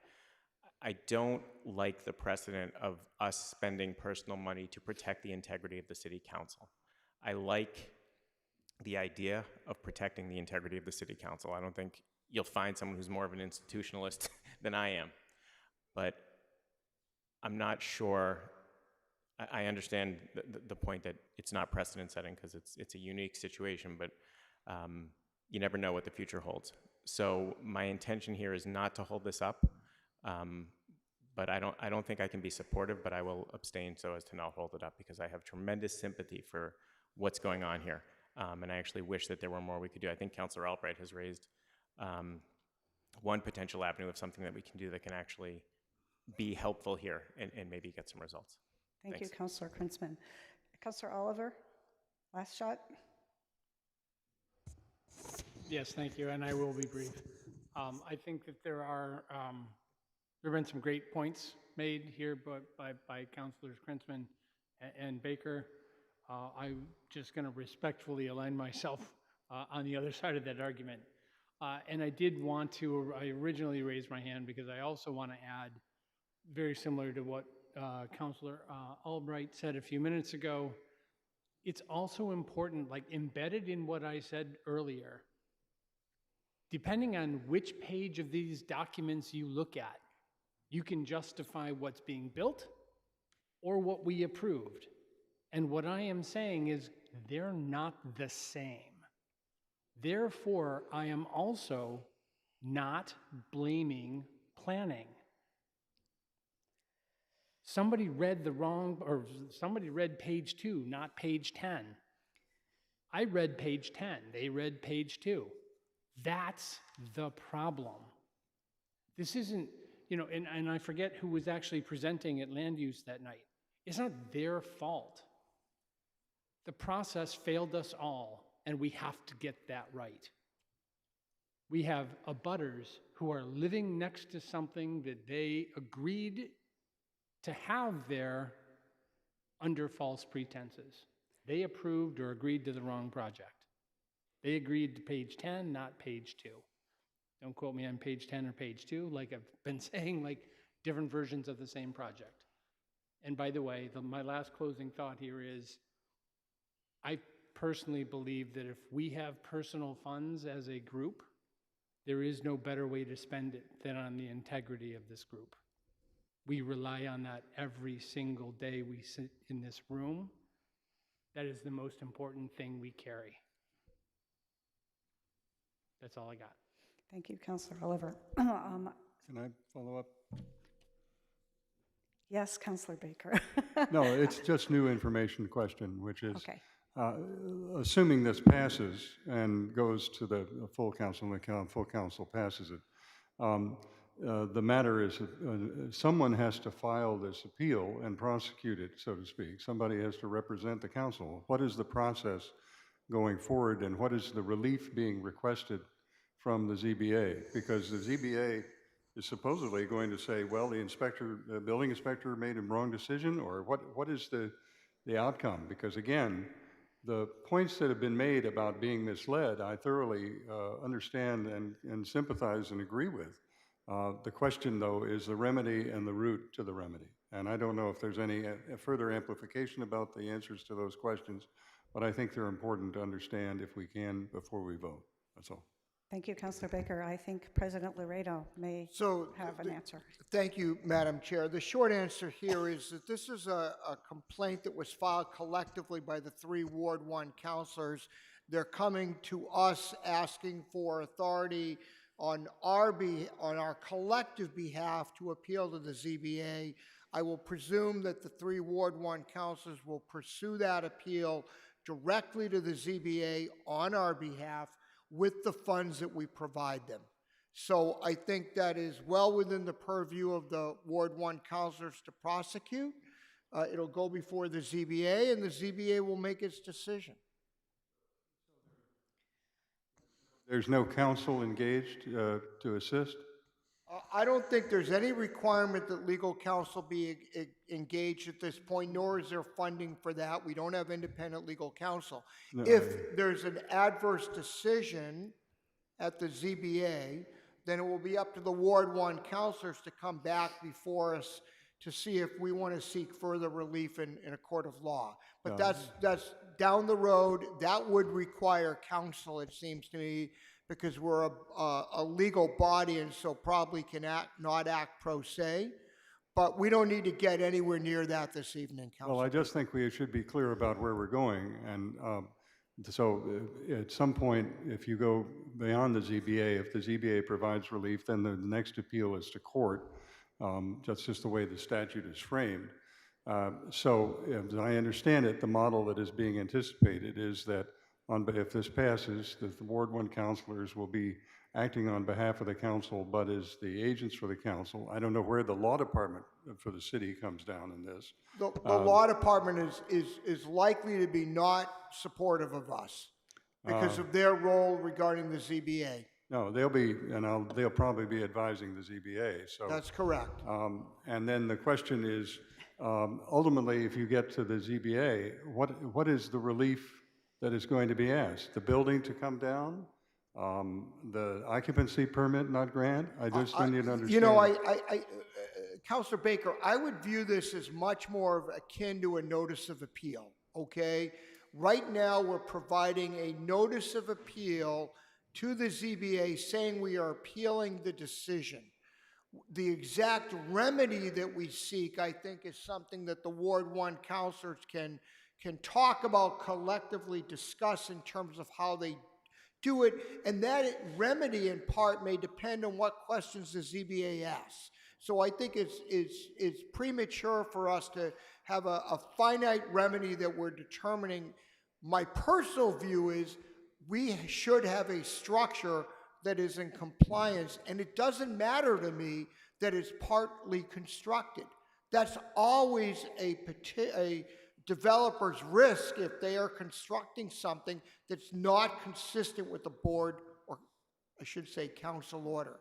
Speaker 15: I don't like the precedent of us spending personal money to protect the integrity of the City Council. I like the idea of protecting the integrity of the City Council. I don't think you'll find someone who's more of an institutionalist than I am. But I'm not sure. I understand the point that it's not precedent setting because it's a unique situation, but you never know what the future holds. So my intention here is not to hold this up, but I don't think I can be supportive, but I will abstain so as to not hold it up because I have tremendous sympathy for what's going on here. And I actually wish that there were more we could do. I think Councillor Albright has raised one potential avenue of something that we can do that can actually be helpful here and maybe get some results.
Speaker 3: Thank
Speaker 15: Thanks.
Speaker 3: you, Councillor Krinsman. Councillor Oliver, last shot.
Speaker 8: Yes, thank you, and I will be brief. I think that there have been some great points made here by Councilors Krinsman and Baker. I'm just going to respectfully align myself on the other side of that argument. And I originally raised my hand because I also want to add, very similar to what Councilor Albright said a few minutes ago, it's also important, like embedded in what I said earlier, depending on which page of these documents you look at, you can justify what's being built or what we approved. And what I am saying is they're not the same. Therefore, I am also not blaming planning. Somebody read somebody read page 2, not page 10. I read page 10, they read page 2. That's the problem. This isn't, and I forget who was actually presenting at land use that night. It's not their fault. The process failed us all, and we have to get that right. We have abutters who are living next to something that they agreed to have there under false pretenses. They approved or agreed to the wrong project. They agreed to page 10, not page 2. Don't quote me on page 10 or page 2, like I've been saying, like different versions of the same project. And by the way, my last closing thought here is, I personally believe that if we have personal funds as a group, there is no better way to spend it than on the integrity of this group. We rely on that every single day we sit in this room. That is the most important thing we carry. That's all I got.
Speaker 3: Thank you, Councillor Oliver.
Speaker 7: Can I follow up?
Speaker 3: Yes, Councillor Baker.
Speaker 7: No, it's just new information question, which is,
Speaker 3: Okay.
Speaker 7: assuming this passes and goes to the full council, and the full council passes it, the matter is someone has to file this appeal and prosecute it, so to speak. Somebody has to represent the council. What is the process going forward, and what is the relief being requested from the ZBA? Because the ZBA is supposedly going to say, well, the building inspector made a wrong decision, or what is the outcome? Because again, the points that have been made about being misled, I thoroughly understand and sympathize and agree with. The question, though, is the remedy and the route to the remedy. And I don't know if there's any further amplification about the answers to those questions, but I think they're important to understand if we can before we vote. That's all.
Speaker 3: Thank you, Councillor Baker. I think President Laredo may have an answer.
Speaker 2: Thank you, Madam Chair. The short answer here is that this is a complaint that was filed collectively by the 3 Ward 1 councilors. They're coming to us asking for authority on our collective behalf to appeal to the ZBA. I will presume that the 3 Ward 1 councilors will pursue that appeal directly to the ZBA on our behalf with the funds that we provide them. So I think that is well within the purview of the Ward 1 councilors to prosecute. It'll go before the ZBA, and the ZBA will make its decision.
Speaker 7: There's no counsel engaged to assist?
Speaker 2: I don't think there's any requirement that legal counsel be engaged at this point, nor is there funding for that. We don't have independent legal counsel.
Speaker 7: No.
Speaker 2: If there's an adverse decision at the ZBA, then it will be up to the Ward 1 councilors to come back before us to see if we want to seek further relief in a court of law. But that's down the road. That would require counsel, it seems to me, because we're a legal body and so probably not act pro se. But we don't need to get anywhere near that this evening, Council.
Speaker 7: Well, I just think we should be clear about where we're going. And so at some point, if you go beyond the ZBA, if the ZBA provides relief, then the next appeal is to court. That's just the way the statute is framed. So as I understand it, the model that is being anticipated is that if this passes, the Ward 1 councilors will be acting on behalf of the council, but as the agents for the council. I don't know where the law department for the city comes down in this.
Speaker 2: The law department is likely to be not supportive of us because of their role regarding the ZBA.
Speaker 7: No, they'll probably be advising the ZBA. So
Speaker 2: that's correct.
Speaker 7: And then the question is, ultimately, if you get to the ZBA, what is the relief that is going to be asked? The building to come down? The occupancy permit not grant? I just don't need to understand.
Speaker 2: You know, Councilor Baker, I would view this as much more akin to a notice of appeal, okay? Right now, we're providing a notice of appeal to the ZBA saying we are appealing the decision. The exact remedy that we seek, I think, is something that the Ward 1 councilors can talk about, collectively discuss in terms of how they do it, and that remedy in part may depend on what questions the ZBA asks. So I think it's premature for us to have a finite remedy that we're determining My personal view is we should have a structure that is in compliance, and it doesn't matter to me that it's partly constructed. That's always a developer's risk if they are constructing something that's not consistent with the board, or I should say council order.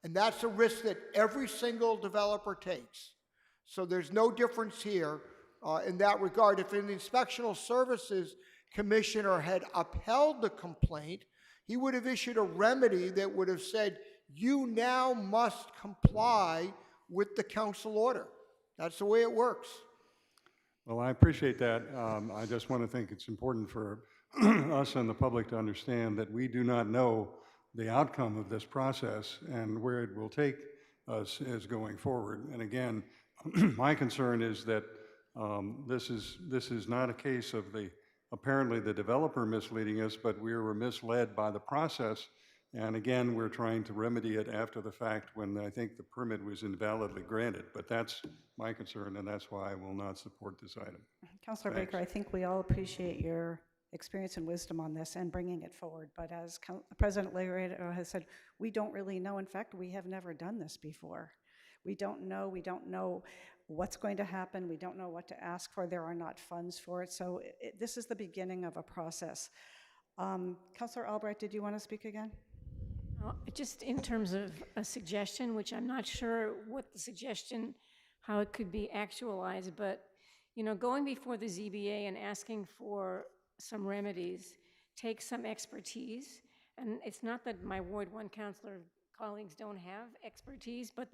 Speaker 2: And that's a risk that every single developer takes. So there's no difference here in that regard. If an inspectional services commissioner had upheld the complaint, he would have issued a remedy that would have said, you now must comply with the council order. That's the way it works.
Speaker 7: Well, I appreciate that. I just want to think it's important for us and the public to understand that we do not know the outcome of this process and where it will take us as going forward. And again, my concern is that this is not a case of apparently the developer misleading us, but we were misled by the process. And again, we're trying to remedy it after the fact when I think the permit was invalidly granted. But that's my concern, and that's why I will not support this item.
Speaker 3: Councilor
Speaker 7: Thanks.
Speaker 3: Baker, I think we all appreciate your experience and wisdom on this and bringing it forward. But as President Laredo has said, we don't really know. In fact, we have never done this before. We don't know what's going to happen. We don't know what to ask for. There are not funds for it. So this is the beginning of a process. Councilor Albright, did you want to speak again?
Speaker 5: Just in terms of a suggestion, which I'm not sure what the suggestion, how it could be actualized, but, you know, going before the ZBA and asking for some remedies takes some expertise. And it's not that my Ward 1 councilor colleagues don't have expertise, but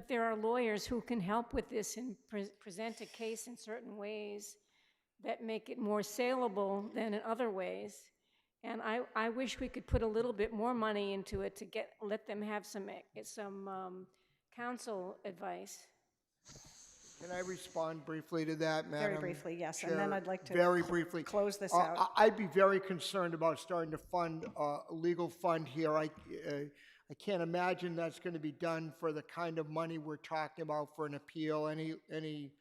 Speaker 5: there are lawyers who can help with this and present a case in certain ways that make it more saleable than in other ways. And I wish we could put a little bit more money into it to let them have some counsel advice.
Speaker 2: Can I respond briefly to that, Madam
Speaker 3: Very briefly, yes.
Speaker 2: Chair?
Speaker 3: And then I'd like to
Speaker 2: very briefly
Speaker 3: close this out.
Speaker 2: I'd be very concerned about starting to fund a legal fund here. I can't imagine that's going to be done for the kind of money we're talking about for an appeal. Any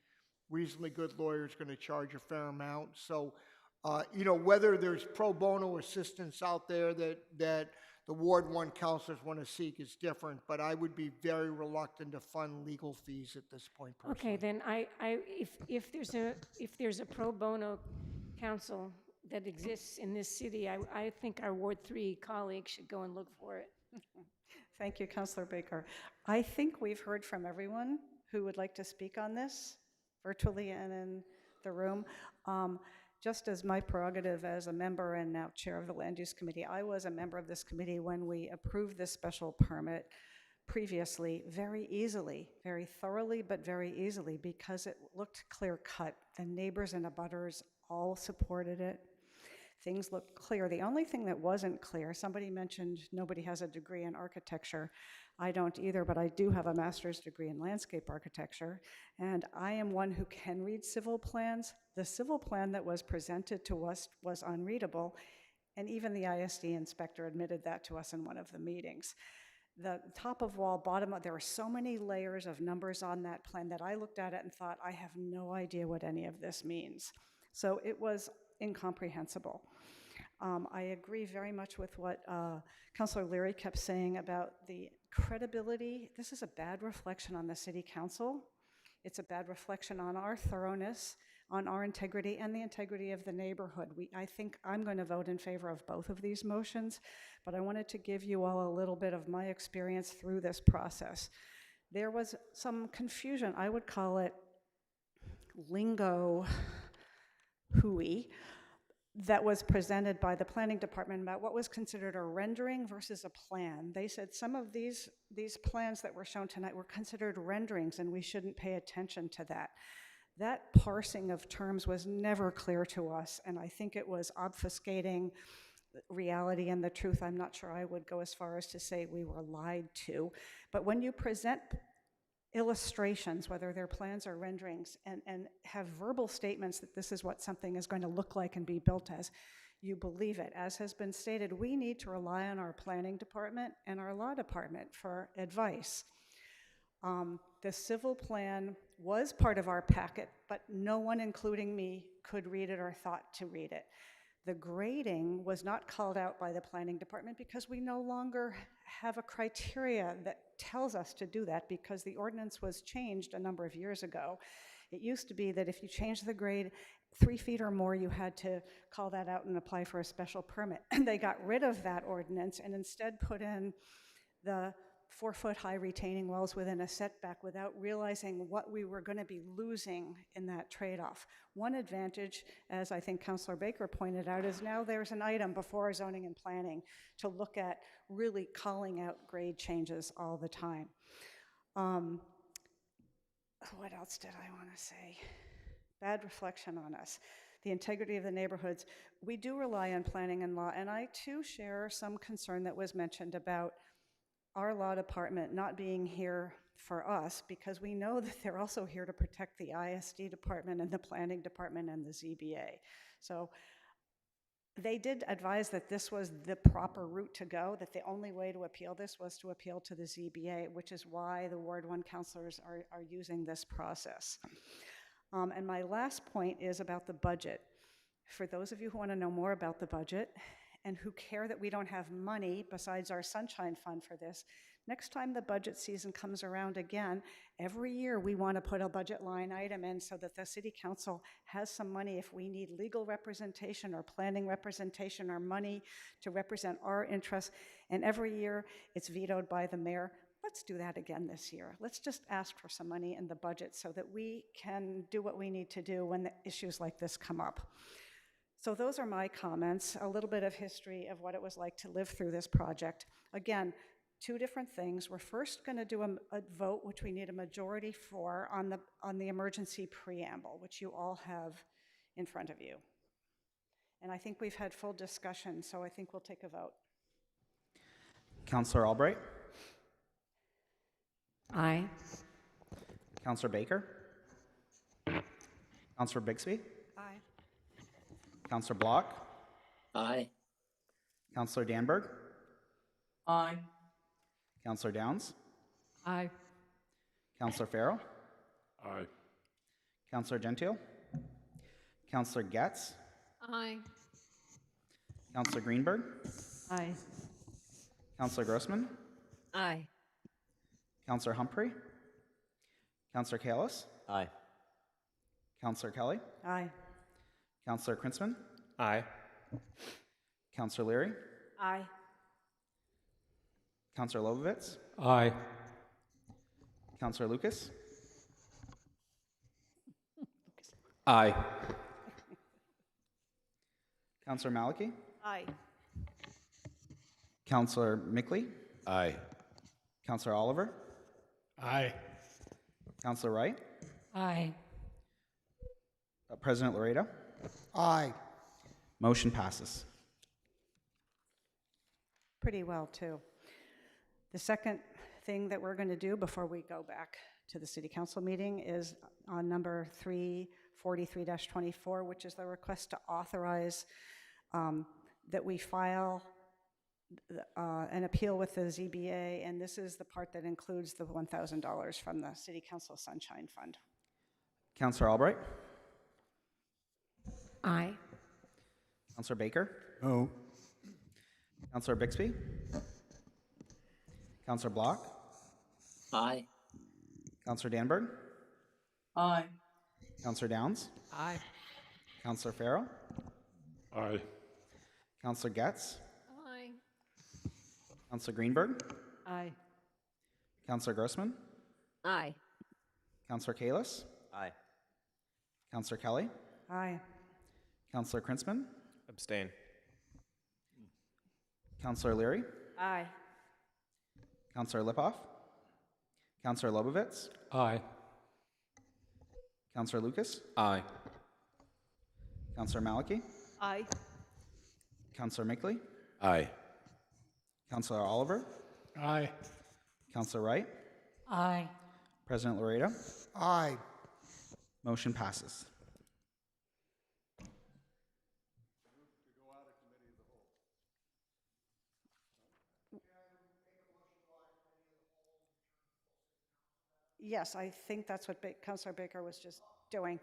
Speaker 2: reasonably good lawyer is going to charge a fair amount. So, you know, whether there's pro bono assistance out there that the Ward 1 councilors want to seek is different, but I would be very reluctant to fund legal fees at this point personally.
Speaker 5: Okay, then if there's a pro bono council that exists in this city, I think our Ward 3 colleagues should go and look for it.
Speaker 3: Thank you, Councilor Baker. I think we've heard from everyone who would like to speak on this, virtually and in the room. Just as my prerogative as a member and now chair of the Land Use Committee, I was a member of this committee when we approved this special permit previously very easily, very thoroughly, but very easily, because it looked clear-cut. The neighbors and abutters all supported it. Things looked clear. The only thing that wasn't clear, somebody mentioned nobody has a degree in architecture. I don't either, but I do have a master's degree in landscape architecture, and I am one who can read civil plans. The civil plan that was presented to us was unreadable, and even the ISD inspector admitted that to us in one of the meetings. The top of wall, bottom of, there were so many layers of numbers on that plan that I looked at it and thought, I have no idea what any of this means. So it was incomprehensible. I agree very much with what Councilor Leary kept saying about the credibility. This is a bad reflection on the City Council. It's a bad reflection on our thoroughness, on our integrity, and the integrity of the neighborhood. I think I'm going to vote in favor of both of these motions, but I wanted to give you all a little bit of my experience through this process. There was some confusion. I would call it lingo hooey that was presented by the planning department about what was considered a rendering versus a plan. They said some of these plans that were shown tonight were considered renderings and we shouldn't pay attention to that. That parsing of terms was never clear to us, and I think it was obfuscating reality and the truth. I'm not sure I would go as far as to say we were lied to, but when you present illustrations, whether they're plans or renderings, and have verbal statements that this is what something is going to look like and be built as, you believe it. As has been stated, we need to rely on our planning department and our law department for advice. The civil plan was part of our packet, but no one, including me, could read it or thought to read it. The grading was not called out by the planning department because we no longer have a criteria that tells us to do that, because the ordinance was changed a number of years ago. It used to be that if you changed the grade 3 feet or more, you had to call that out and apply for a special permit. They got rid of that ordinance and instead put in the 4-foot-high retaining walls within a setback without realizing what we were going to be losing in that trade-off. One advantage, as I think Councillor Baker pointed out, is now there's an item before zoning and planning to look at really calling out grade changes all the time. What else did I want to say? Bad reflection on us. The integrity of the neighborhoods. We do rely on planning and law, and I too share some concern that was mentioned about our law department not being here for us, because we know that they're also here to protect the ISD department and the planning department and the ZBA. So they did advise that this was the proper route to go, that the only way to appeal this was to appeal to the ZBA, which is why the Ward 1 councilors are using this process. And my last point is about the budget. For those of you who want to know more about the budget, and who care that we don't have money besides our Sunshine Fund for this, next time the budget season comes around again, every year we want to put a budget line item in so that the City Council has some money if we need legal representation or planning representation or money to represent our interests. And every year it's vetoed by the mayor. Let's do that again this year. Let's just ask for some money in the budget so that we can do what we need to do when the issues like this come up. So those are my comments, a little bit of history of what it was like to live through this project. Again, 2 different things. We're first going to do a vote, which we need a majority for, on the emergency preamble, which you all have in front of you. And I think we've had full discussion, so I think we'll take a vote.
Speaker 16: Councillor Albright?
Speaker 5: Aye.
Speaker 16: Councillor Baker? Councillor Bixby?
Speaker 3: Aye.
Speaker 16: Councillor Block?
Speaker 17: Aye.
Speaker 16: Councillor Danberg?
Speaker 11: Aye.
Speaker 16: Councillor Downs?
Speaker 10: Aye.
Speaker 16: Councillor Farrell?
Speaker 7: Aye.
Speaker 16: Councillor Gentile? Councillor Getz?
Speaker 5: Aye.
Speaker 16: Councillor Greenberg?
Speaker 4: Aye.
Speaker 16: Councillor Grossman?
Speaker 5: Aye.
Speaker 16: Councillor Humphrey? Councillor Kalis?
Speaker 9: Aye.
Speaker 16: Councillor Kelly?
Speaker 3: Aye.
Speaker 16: Councillor Krinsman?
Speaker 15: Aye.
Speaker 16: Councillor Leary?
Speaker 3: Aye.
Speaker 16: Councillor Lobovitz?
Speaker 7: Aye.
Speaker 16: Councillor Lucas?
Speaker 12: Aye.
Speaker 16: Councillor Maliki?
Speaker 6: Aye.
Speaker 16: Councillor Mickley?
Speaker 13: Aye.
Speaker 16: Councillor Oliver?
Speaker 8: Aye.
Speaker 16: Councillor Wright?
Speaker 5: Aye.
Speaker 16: President Laredo?
Speaker 2: Aye.
Speaker 16: Motion passes.
Speaker 3: Pretty well, too. The second thing that we're going to do before we go back to the City Council meeting is on number 343-24, which is the request to authorize that we file an appeal with the ZBA, and this is the part that includes the $1,000 from the City Council Sunshine Fund.
Speaker 16: Councillor Albright?
Speaker 5: Aye.
Speaker 16: Councillor Baker?
Speaker 7: No.
Speaker 16: Councillor Bixby? Councillor Block?
Speaker 17: Aye.
Speaker 16: Councillor Danberg?
Speaker 11: Aye.
Speaker 16: Councillor Downs?
Speaker 10: Aye.
Speaker 16: Councillor Farrell?
Speaker 7: Aye.
Speaker 16: Councillor Getz?
Speaker 5: Aye.
Speaker 16: Councillor Greenberg?
Speaker 4: Aye.
Speaker 16: Councillor Grossman?
Speaker 5: Aye.
Speaker 16: Councillor Kalis?
Speaker 9: Aye.
Speaker 16: Councillor Kelly?
Speaker 3: Aye.
Speaker 16: Councillor Krinsman?
Speaker 15: Abstain.
Speaker 16: Councillor Leary?
Speaker 6: Aye.
Speaker 16: Councillor Lipoff? Councillor Lobovitz?
Speaker 7: Aye.
Speaker 16: Councillor Lucas?
Speaker 12: Aye.
Speaker 16: Councillor Maliki?
Speaker 6: Aye.
Speaker 16: Councillor Mickley?
Speaker 13: Aye.
Speaker 16: Councillor Oliver?
Speaker 8: Aye.
Speaker 16: Councillor Wright?
Speaker 5: Aye.
Speaker 16: President Laredo?
Speaker 2: Aye.
Speaker 16: Motion passes.
Speaker 3: Yes, I think that's what Councilor Baker was just doing.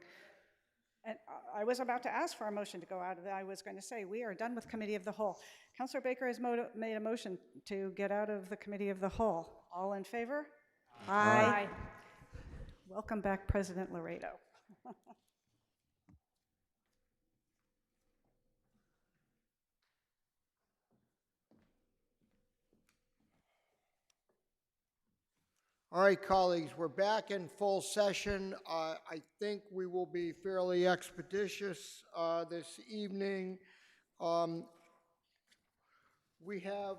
Speaker 3: And I was about to ask for a motion to go out of that. I was going to say, we are done with Committee of the Whole. Councilor Baker has made a motion to get out of the Committee of the Whole. All in favor? Aye. Welcome back, President Laredo.
Speaker 2: All right, colleagues, we're back in full session. I think we will be fairly expeditious this evening. We have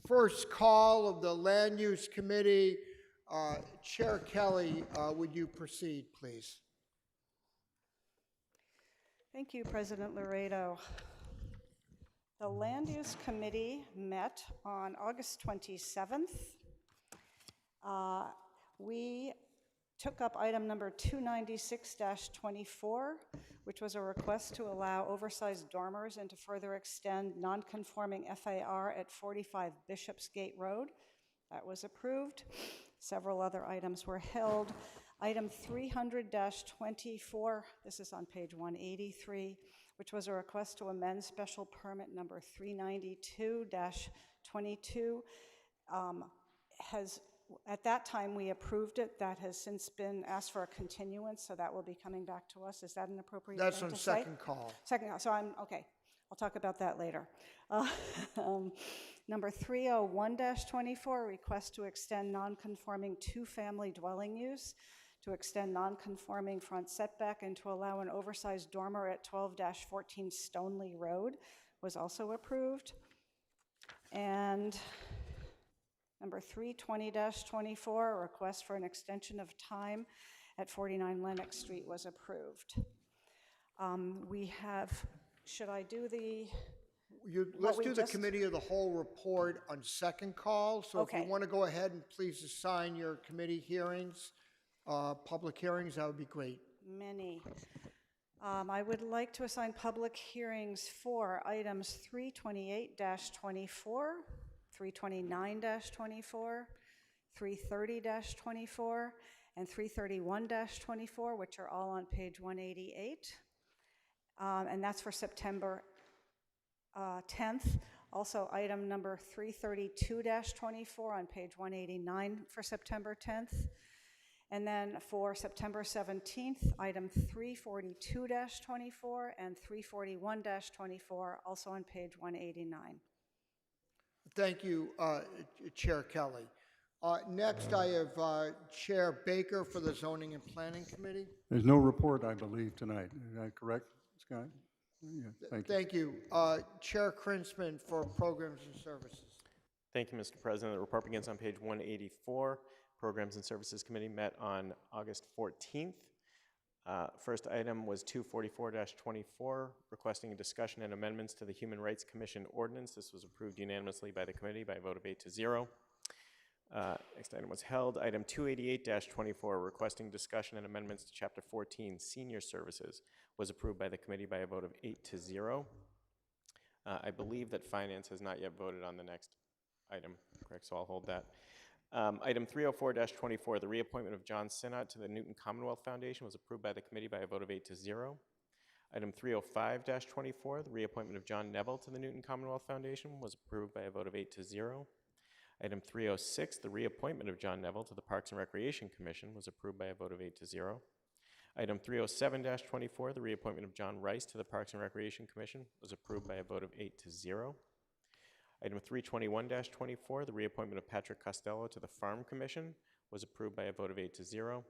Speaker 2: first call of the Land Use Committee. Chair Kelly, would you proceed, please?
Speaker 3: Thank you, President Laredo. The Land Use Committee met on August 27th. We took up item number 296-24, which was a request to allow oversized dormers and to further extend non-conforming FAR at 45 Bishopsgate Road. That was approved. Several other items were held. Item 300-24, this is on page 183, which was a request to amend special permit number 392-22, at that time, we approved it. That has since been asked for a continuance, so that will be coming back to us. Is that an appropriate
Speaker 2: That's
Speaker 3: thing
Speaker 2: on
Speaker 3: to say?
Speaker 2: second call.
Speaker 3: Second call, so okay. I'll talk about that later. Number 301-24, request to extend non-conforming two-family dwelling use, to extend non-conforming front setback, and to allow an oversized dormer at 12-14 Stoneley Road was also approved. And number 320-24, a request for an extension of time at 49 Lenox Street was approved. We have, should I do the?
Speaker 2: Let's do the Committee of the Whole report on second call. So if you want to go ahead and please assign your committee hearings, public hearings, that would be great.
Speaker 3: Many. I would like to assign public hearings for items 328-24, 329-24, 330-24, and 331-24, which are all on page 188. And that's for September 10th. Also, item number 332-24 on page 189 for September 10th. And then for September 17th, item 342-24 and 341-24, also on page 189.
Speaker 2: Thank you, Chair Kelly. Next, I have Chair Baker for the Zoning and Planning Committee.
Speaker 7: There's no report, I believe, tonight. Is that correct, Scott? Yeah,
Speaker 2: thank you. Chair Krinsman for Programs and Services.
Speaker 15: Thank you, Mr. President. The report begins on page 184. Programs and Services Committee met on August 14th. First item was 244-24, requesting a discussion and amendments to the Human Rights Commission ordinance. This was approved unanimously by the committee by a vote of 8-0. Next item was held. Item 288-24, requesting discussion and amendments to Chapter 14, Senior Services, was approved by the committee by a vote of 8-0. I believe that Finance has not yet voted on the next item, correct? So I'll hold that. Item 304-24, the reappointment of John Sinnott to the Newton Commonwealth Foundation was approved by the committee by a vote of 8-0. Item 305-24, the reappointment of John Neville to the Newton Commonwealth Foundation was approved by a vote of 8-0. Item 306, the reappointment of John Neville to the Parks and Recreation Commission was approved by a vote of 8-0. Item 307-24, the reappointment of John Rice to the Parks and Recreation Commission was approved by a vote of 8-0. Item 321-24, the reappointment of Patrick Costello to the Farm Commission was approved by a vote of 8-0.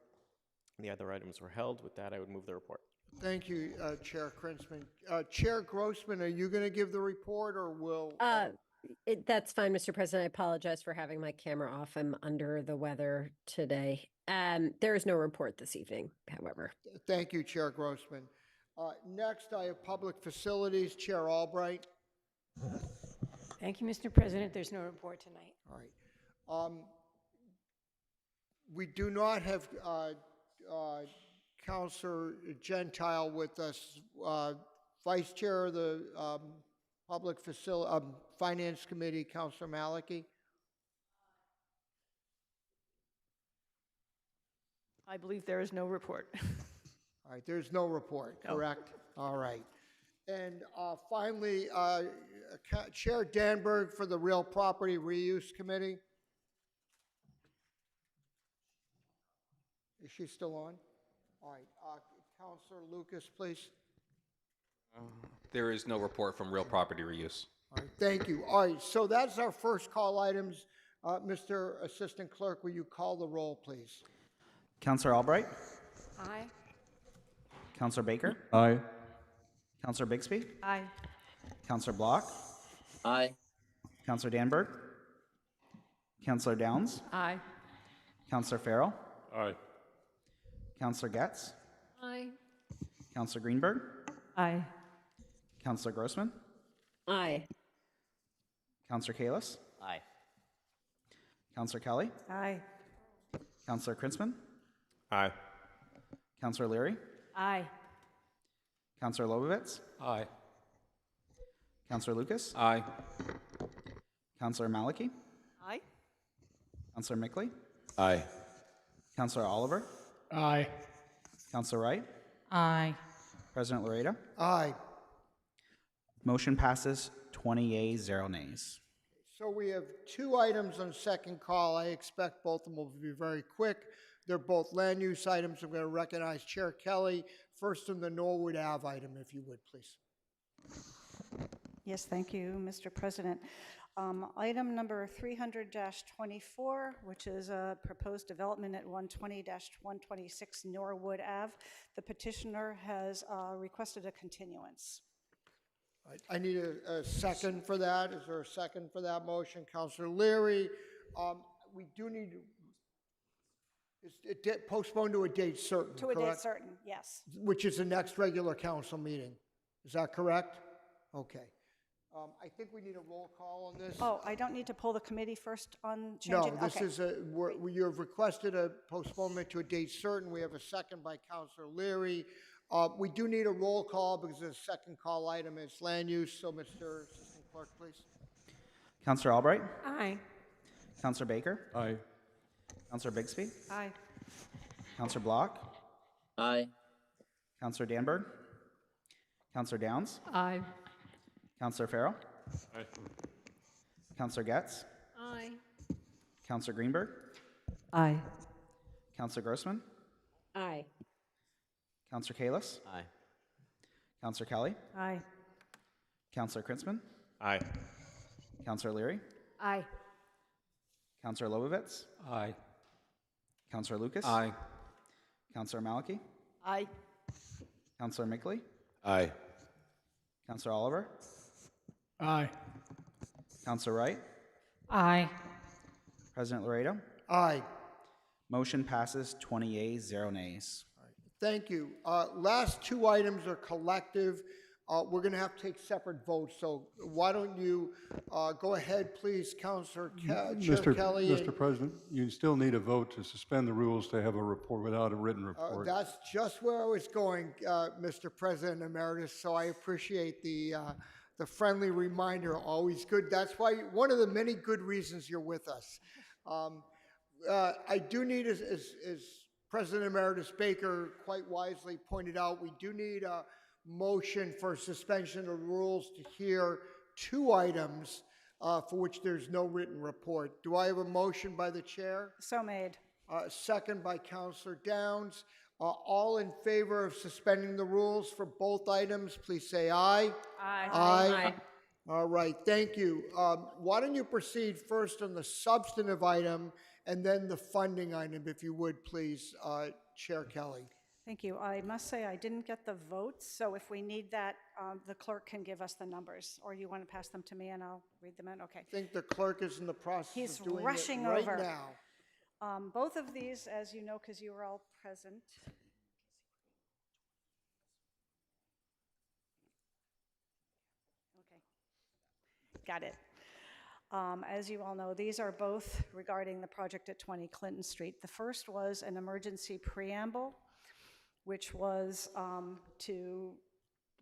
Speaker 15: The other items were held. With that, I would move the report.
Speaker 2: Thank you, Chair Krinsman. Chair Grossman, are you going to give the report, or will?
Speaker 18: That's fine, Mr. President. I apologize for having my camera off. I'm under the weather today. There is no report this evening, however.
Speaker 2: Thank you, Chair Grossman. Next, I have Public Facilities, Chair Albright.
Speaker 5: Thank you, Mr. President. There's no report tonight.
Speaker 2: All right. We do not have Councilor Gentile with us. Vice Chair of the Public Facility Finance Committee, Councilor Maliki.
Speaker 14: I believe there is no report.
Speaker 2: All right, there's no report,
Speaker 14: No.
Speaker 2: correct? All right. And finally, Chair Danberg for the Real Property Reuse Committee. Is she still on? All right, Councilor Lucas, please.
Speaker 12: There is no report from Real Property Reuse.
Speaker 2: All right, thank you. All right, so that's our first call items. Mr. Assistant Clerk, will you call the roll, please?
Speaker 16: Counselor Albright,
Speaker 5: Aye.
Speaker 16: Counselor Baker,
Speaker 7: Aye.
Speaker 16: Counselor Bixby,
Speaker 4: Aye.
Speaker 16: Counselor Block,
Speaker 17: Aye.
Speaker 16: Counselor Danberg, Counselor Downs,
Speaker 4: Aye.
Speaker 16: Counselor Farrell,
Speaker 13: Aye.
Speaker 16: Counselor Getz,
Speaker 5: Aye.
Speaker 16: Counselor Greenberg,
Speaker 4: Aye.
Speaker 16: Counselor Grossman,
Speaker 18: Aye.
Speaker 16: Counselor Kalis,
Speaker 9: Aye.
Speaker 16: Counselor Kelly,
Speaker 3: Aye.
Speaker 16: Counselor Krinsman,
Speaker 15: Aye.
Speaker 16: Counselor Leary,
Speaker 5: Aye.
Speaker 16: Counselor Lobovitz,
Speaker 12: Aye.
Speaker 16: Counselor Lucas,
Speaker 12: Aye.
Speaker 16: Counselor Maliki,
Speaker 14: Aye.
Speaker 16: Counselor Mickley,
Speaker 13: Aye.
Speaker 16: Counselor Oliver,
Speaker 8: Aye.
Speaker 16: Counselor Wright,
Speaker 4: Aye.
Speaker 16: President Laredo.
Speaker 2: Aye.
Speaker 16: Motion passes 20 yeas, 0 nays.
Speaker 2: So we have two items on second call. I expect both of them will be very quick. They're both land use items. I'm going to recognize Chair Kelly. First on the Norwood Ave item, if you would, please.
Speaker 3: Yes, thank you, Mr. President. Item number 300-24, which is a proposed development at 120-126 Norwood Ave. The petitioner has requested a continuance.
Speaker 2: I need a second for that. Is there a second for that motion? Councilor Leary, we do need, is it postponed to a date certain,
Speaker 3: To a date
Speaker 2: correct?
Speaker 3: certain, yes.
Speaker 2: Which is the next regular council meeting. Is that correct? Okay. I think we need a roll call on this.
Speaker 3: Oh, I don't need to pull the committee first on
Speaker 2: No,
Speaker 3: changing?
Speaker 2: this
Speaker 3: Okay.
Speaker 2: is you have requested a postponement to a date certain. We have a second by Councilor Leary. We do need a roll call because the second call item is land use. So, Mr. Assistant Clerk, please.
Speaker 16: Counselor Albright,
Speaker 5: Aye.
Speaker 16: Counselor Baker,
Speaker 7: Aye.
Speaker 16: Counselor Bixby,
Speaker 4: Aye.
Speaker 16: Counselor Block,
Speaker 17: Aye.
Speaker 16: Counselor Danberg, Counselor Downs,
Speaker 4: Aye.
Speaker 16: Counselor Farrell,
Speaker 13: Aye.
Speaker 16: Counselor Getz,
Speaker 5: Aye.
Speaker 16: Counselor Greenberg,
Speaker 4: Aye.
Speaker 16: Counselor Grossman,
Speaker 18: Aye.
Speaker 16: Counselor Kalis,
Speaker 9: Aye.
Speaker 16: Counselor Kelly,
Speaker 3: Aye.
Speaker 16: Counselor Krinsman,
Speaker 15: Aye.
Speaker 16: Counselor Leary,
Speaker 5: Aye.
Speaker 16: Counselor Lobovitz,
Speaker 7: Aye.
Speaker 16: Counselor Lucas,
Speaker 12: Aye.
Speaker 16: Counselor Maliki,
Speaker 14: Aye.
Speaker 16: Counselor Mickley,
Speaker 13: Aye.
Speaker 16: Counselor Oliver,
Speaker 8: Aye.
Speaker 16: Counselor Wright,
Speaker 4: Aye.
Speaker 16: President Laredo.
Speaker 2: Aye.
Speaker 16: Motion passes 20 yeas, 0 nays.
Speaker 2: Thank you. Last two items are collective. We're going to have to take separate votes. So why don't you go ahead, please, Councilor Chair Kelly.
Speaker 7: Mr. President, you still need a vote to suspend the rules to have a report without a written report.
Speaker 2: That's just where I was going, Mr. President Emeritus, so I appreciate the friendly reminder, always good. That's why, one of the many good reasons you're with us. I do need, as President Emeritus Baker quite wisely pointed out, we do need a motion for suspension of rules to hear two items for which there's no written report. Do I have a motion by the chair?
Speaker 3: So made.
Speaker 2: Second by Councilor Downs. All in favor of suspending the rules for both items, please say aye.
Speaker 3: Aye.
Speaker 2: Aye. All right, thank you. Why don't you proceed first on the substantive item and then the funding item, if you would, please, Chair Kelly.
Speaker 3: Thank you. I must say I didn't get the votes, so if we need that, the clerk can give us the numbers, or you want to pass them to me and I'll read them in? Okay.
Speaker 2: I think the clerk is in the process
Speaker 3: He's
Speaker 2: of doing
Speaker 3: rushing
Speaker 2: it right
Speaker 3: over.
Speaker 2: now.
Speaker 3: Both of these, as you know, because you were all present. Okay. Got it. As you all know, these are both regarding the project at 20 Clinton Street. The first was an emergency preamble, which was to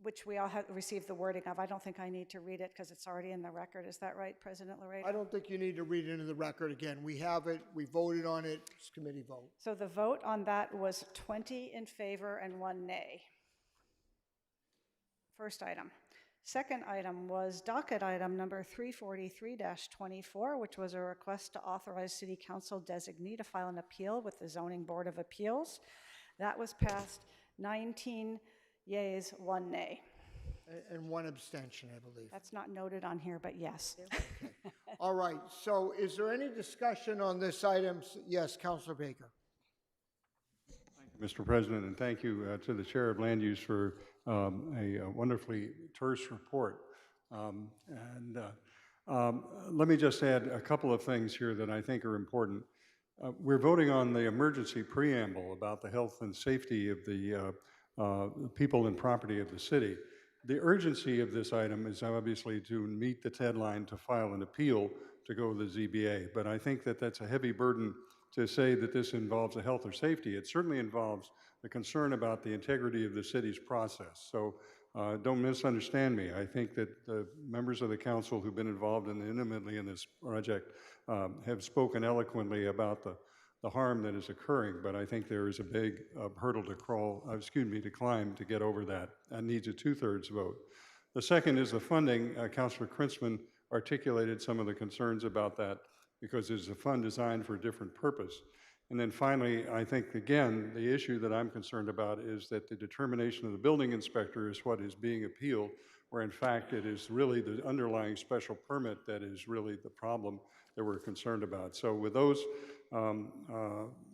Speaker 3: which we all have received the wording of. I don't think I need to read it because it's already in the record. Is that right, President Laredo?
Speaker 2: I don't think you need to read it into the record again. We have it, we voted on it, it's committee vote.
Speaker 3: So the vote on that was 20 in favor and 1 nay. First item. Second item was docket item number 343-24, which was a request to authorize City Council designee to file an appeal with the Zoning Board of Appeals. That was passed 19 yeas, 1 nay.
Speaker 2: And 1 abstention, I believe.
Speaker 3: That's not noted on here, but yes.
Speaker 2: All right, so is there any discussion on this item? Yes, Councilor Baker.
Speaker 7: Mr. President, and thank you to the Chair of Land Use for a wonderfully terse report. Let me just add a couple of things here that I think are important. We're voting on the emergency preamble about the health and safety of the people and property of the city. The urgency of this item is obviously to meet the deadline to file an appeal to go to the ZBA, but I think that that's a heavy burden to say that this involves a health or safety. It certainly involves the concern about the integrity of the city's process. So don't misunderstand me. I think that the members of the council who've been involved intimately in this project have spoken eloquently about the harm that is occurring, but I think there is a big hurdle to climb to get over that, and needs a 2/3 vote. The second is the funding. Councilor Krinsman articulated some of the concerns about that because there's a fund designed for a different purpose. And then finally, I think, again, the issue that I'm concerned about is that the determination of the building inspector is what is being appealed, where in fact it is really the underlying special permit that is really the problem that we're concerned about. So with those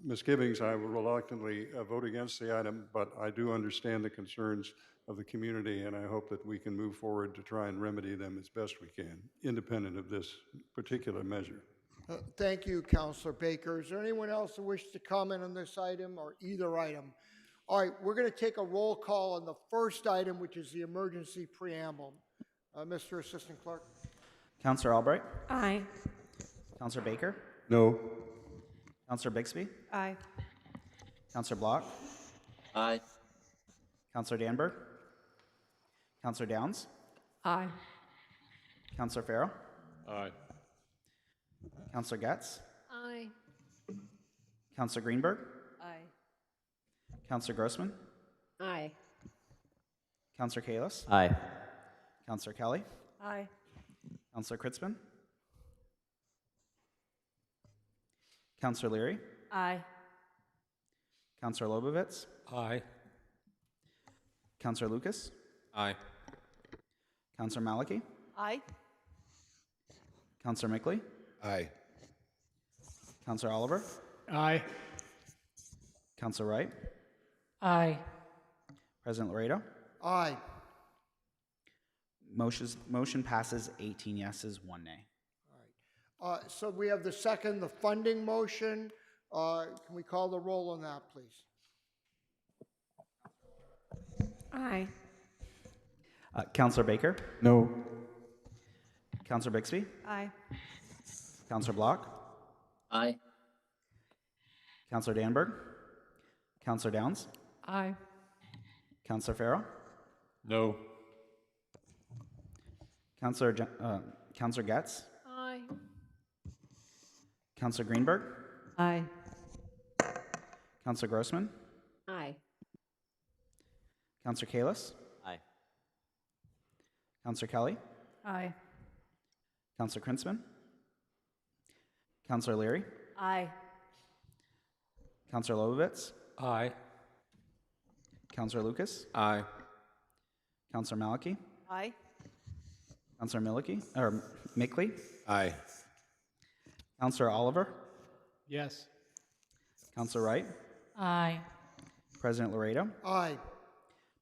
Speaker 7: misgivings, I will reluctantly vote against the item, but I do understand the concerns of the community, and I hope that we can move forward to try and remedy them as best we can, independent of this particular measure.
Speaker 2: Thank you, Councilor Baker. Is there anyone else who wishes to comment on this item or either item? All right, we're going to take a roll call on the first item, which is the emergency preamble. Mr. Assistant Clerk.
Speaker 16: Councilor Albright?
Speaker 5: Aye.
Speaker 16: Councilor Baker?
Speaker 7: No.
Speaker 16: Councilor Bixby?
Speaker 3: Aye.
Speaker 16: Councilor Block?
Speaker 17: Aye.
Speaker 16: Councilor Danberg? Councilor Downs?
Speaker 10: Aye.
Speaker 16: Councilor Farrell?
Speaker 13: Aye.
Speaker 16: Councilor Getz?
Speaker 5: Aye.
Speaker 16: Councilor Greenberg?
Speaker 4: Aye.
Speaker 16: Councilor Grossman?
Speaker 18: Aye.
Speaker 16: Councilor Kalis?
Speaker 9: Aye.
Speaker 16: Councilor Kelly?
Speaker 3: Aye.
Speaker 16: Councilor Kritzman? Councilor Leary?
Speaker 14: Aye.
Speaker 16: Councilor Lobovitz?
Speaker 13: Aye.
Speaker 16: Councilor Lucas?
Speaker 12: Aye.
Speaker 16: Councilor Maliki?
Speaker 14: Aye.
Speaker 16: Councilor Mickley?
Speaker 13: Aye.
Speaker 16: Councilor Oliver?
Speaker 8: Aye.
Speaker 16: Councilor Wright?
Speaker 10: Aye.
Speaker 16: President Laredo?
Speaker 2: Aye.
Speaker 16: Motion passes 18 yeses, 1 nay.
Speaker 2: So we have the second, the funding motion. Can we call the roll on that, please?
Speaker 5: Aye.
Speaker 16: Councilor Baker?
Speaker 7: No.
Speaker 16: Councilor Bixby?
Speaker 3: Aye.
Speaker 16: Councilor Block?
Speaker 17: Aye.
Speaker 16: Councilor Danberg? Councilor Downs?
Speaker 10: Aye.
Speaker 16: Councilor Farrell?
Speaker 13: No.
Speaker 16: Councilor Getz?
Speaker 5: Aye.
Speaker 16: Councilor Greenberg?
Speaker 4: Aye.
Speaker 16: Councilor Grossman?
Speaker 18: Aye.
Speaker 16: Councilor Kalis?
Speaker 9: Aye.
Speaker 16: Councilor Kelly?
Speaker 3: Aye.
Speaker 16: Councilor Krinsman? Councilor Leary?
Speaker 14: Aye.
Speaker 16: Councilor Lobovitz?
Speaker 13: Aye.
Speaker 16: Councilor Lucas?
Speaker 12: Aye.
Speaker 16: Councilor Maliki?
Speaker 14: Aye.
Speaker 16: Councilor Mickley?
Speaker 13: Aye.
Speaker 16: Councilor Oliver?
Speaker 8: Yes.
Speaker 16: Councilor Wright?
Speaker 10: Aye.
Speaker 16: President Laredo?
Speaker 2: Aye.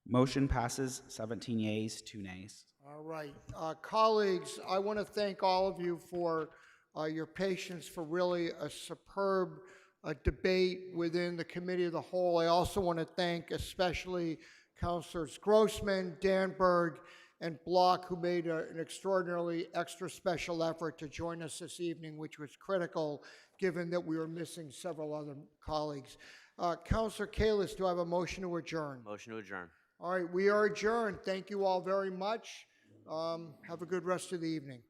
Speaker 16: Motion passes 17 yeas, 2 nays.
Speaker 2: All right. Colleagues, I want to thank all of you for your patience for really a superb debate within the Committee of the Whole. I also want to thank especially Councilors Grossman, Danberg, and Block, who made an extraordinarily extra special effort to join us this evening, which was critical given that we were missing several other colleagues. Councilor Kalis, do I have a motion to adjourn?
Speaker 9: Motion to adjourn.
Speaker 2: All right, we are adjourned. Thank you all very much. Have a good rest of the evening.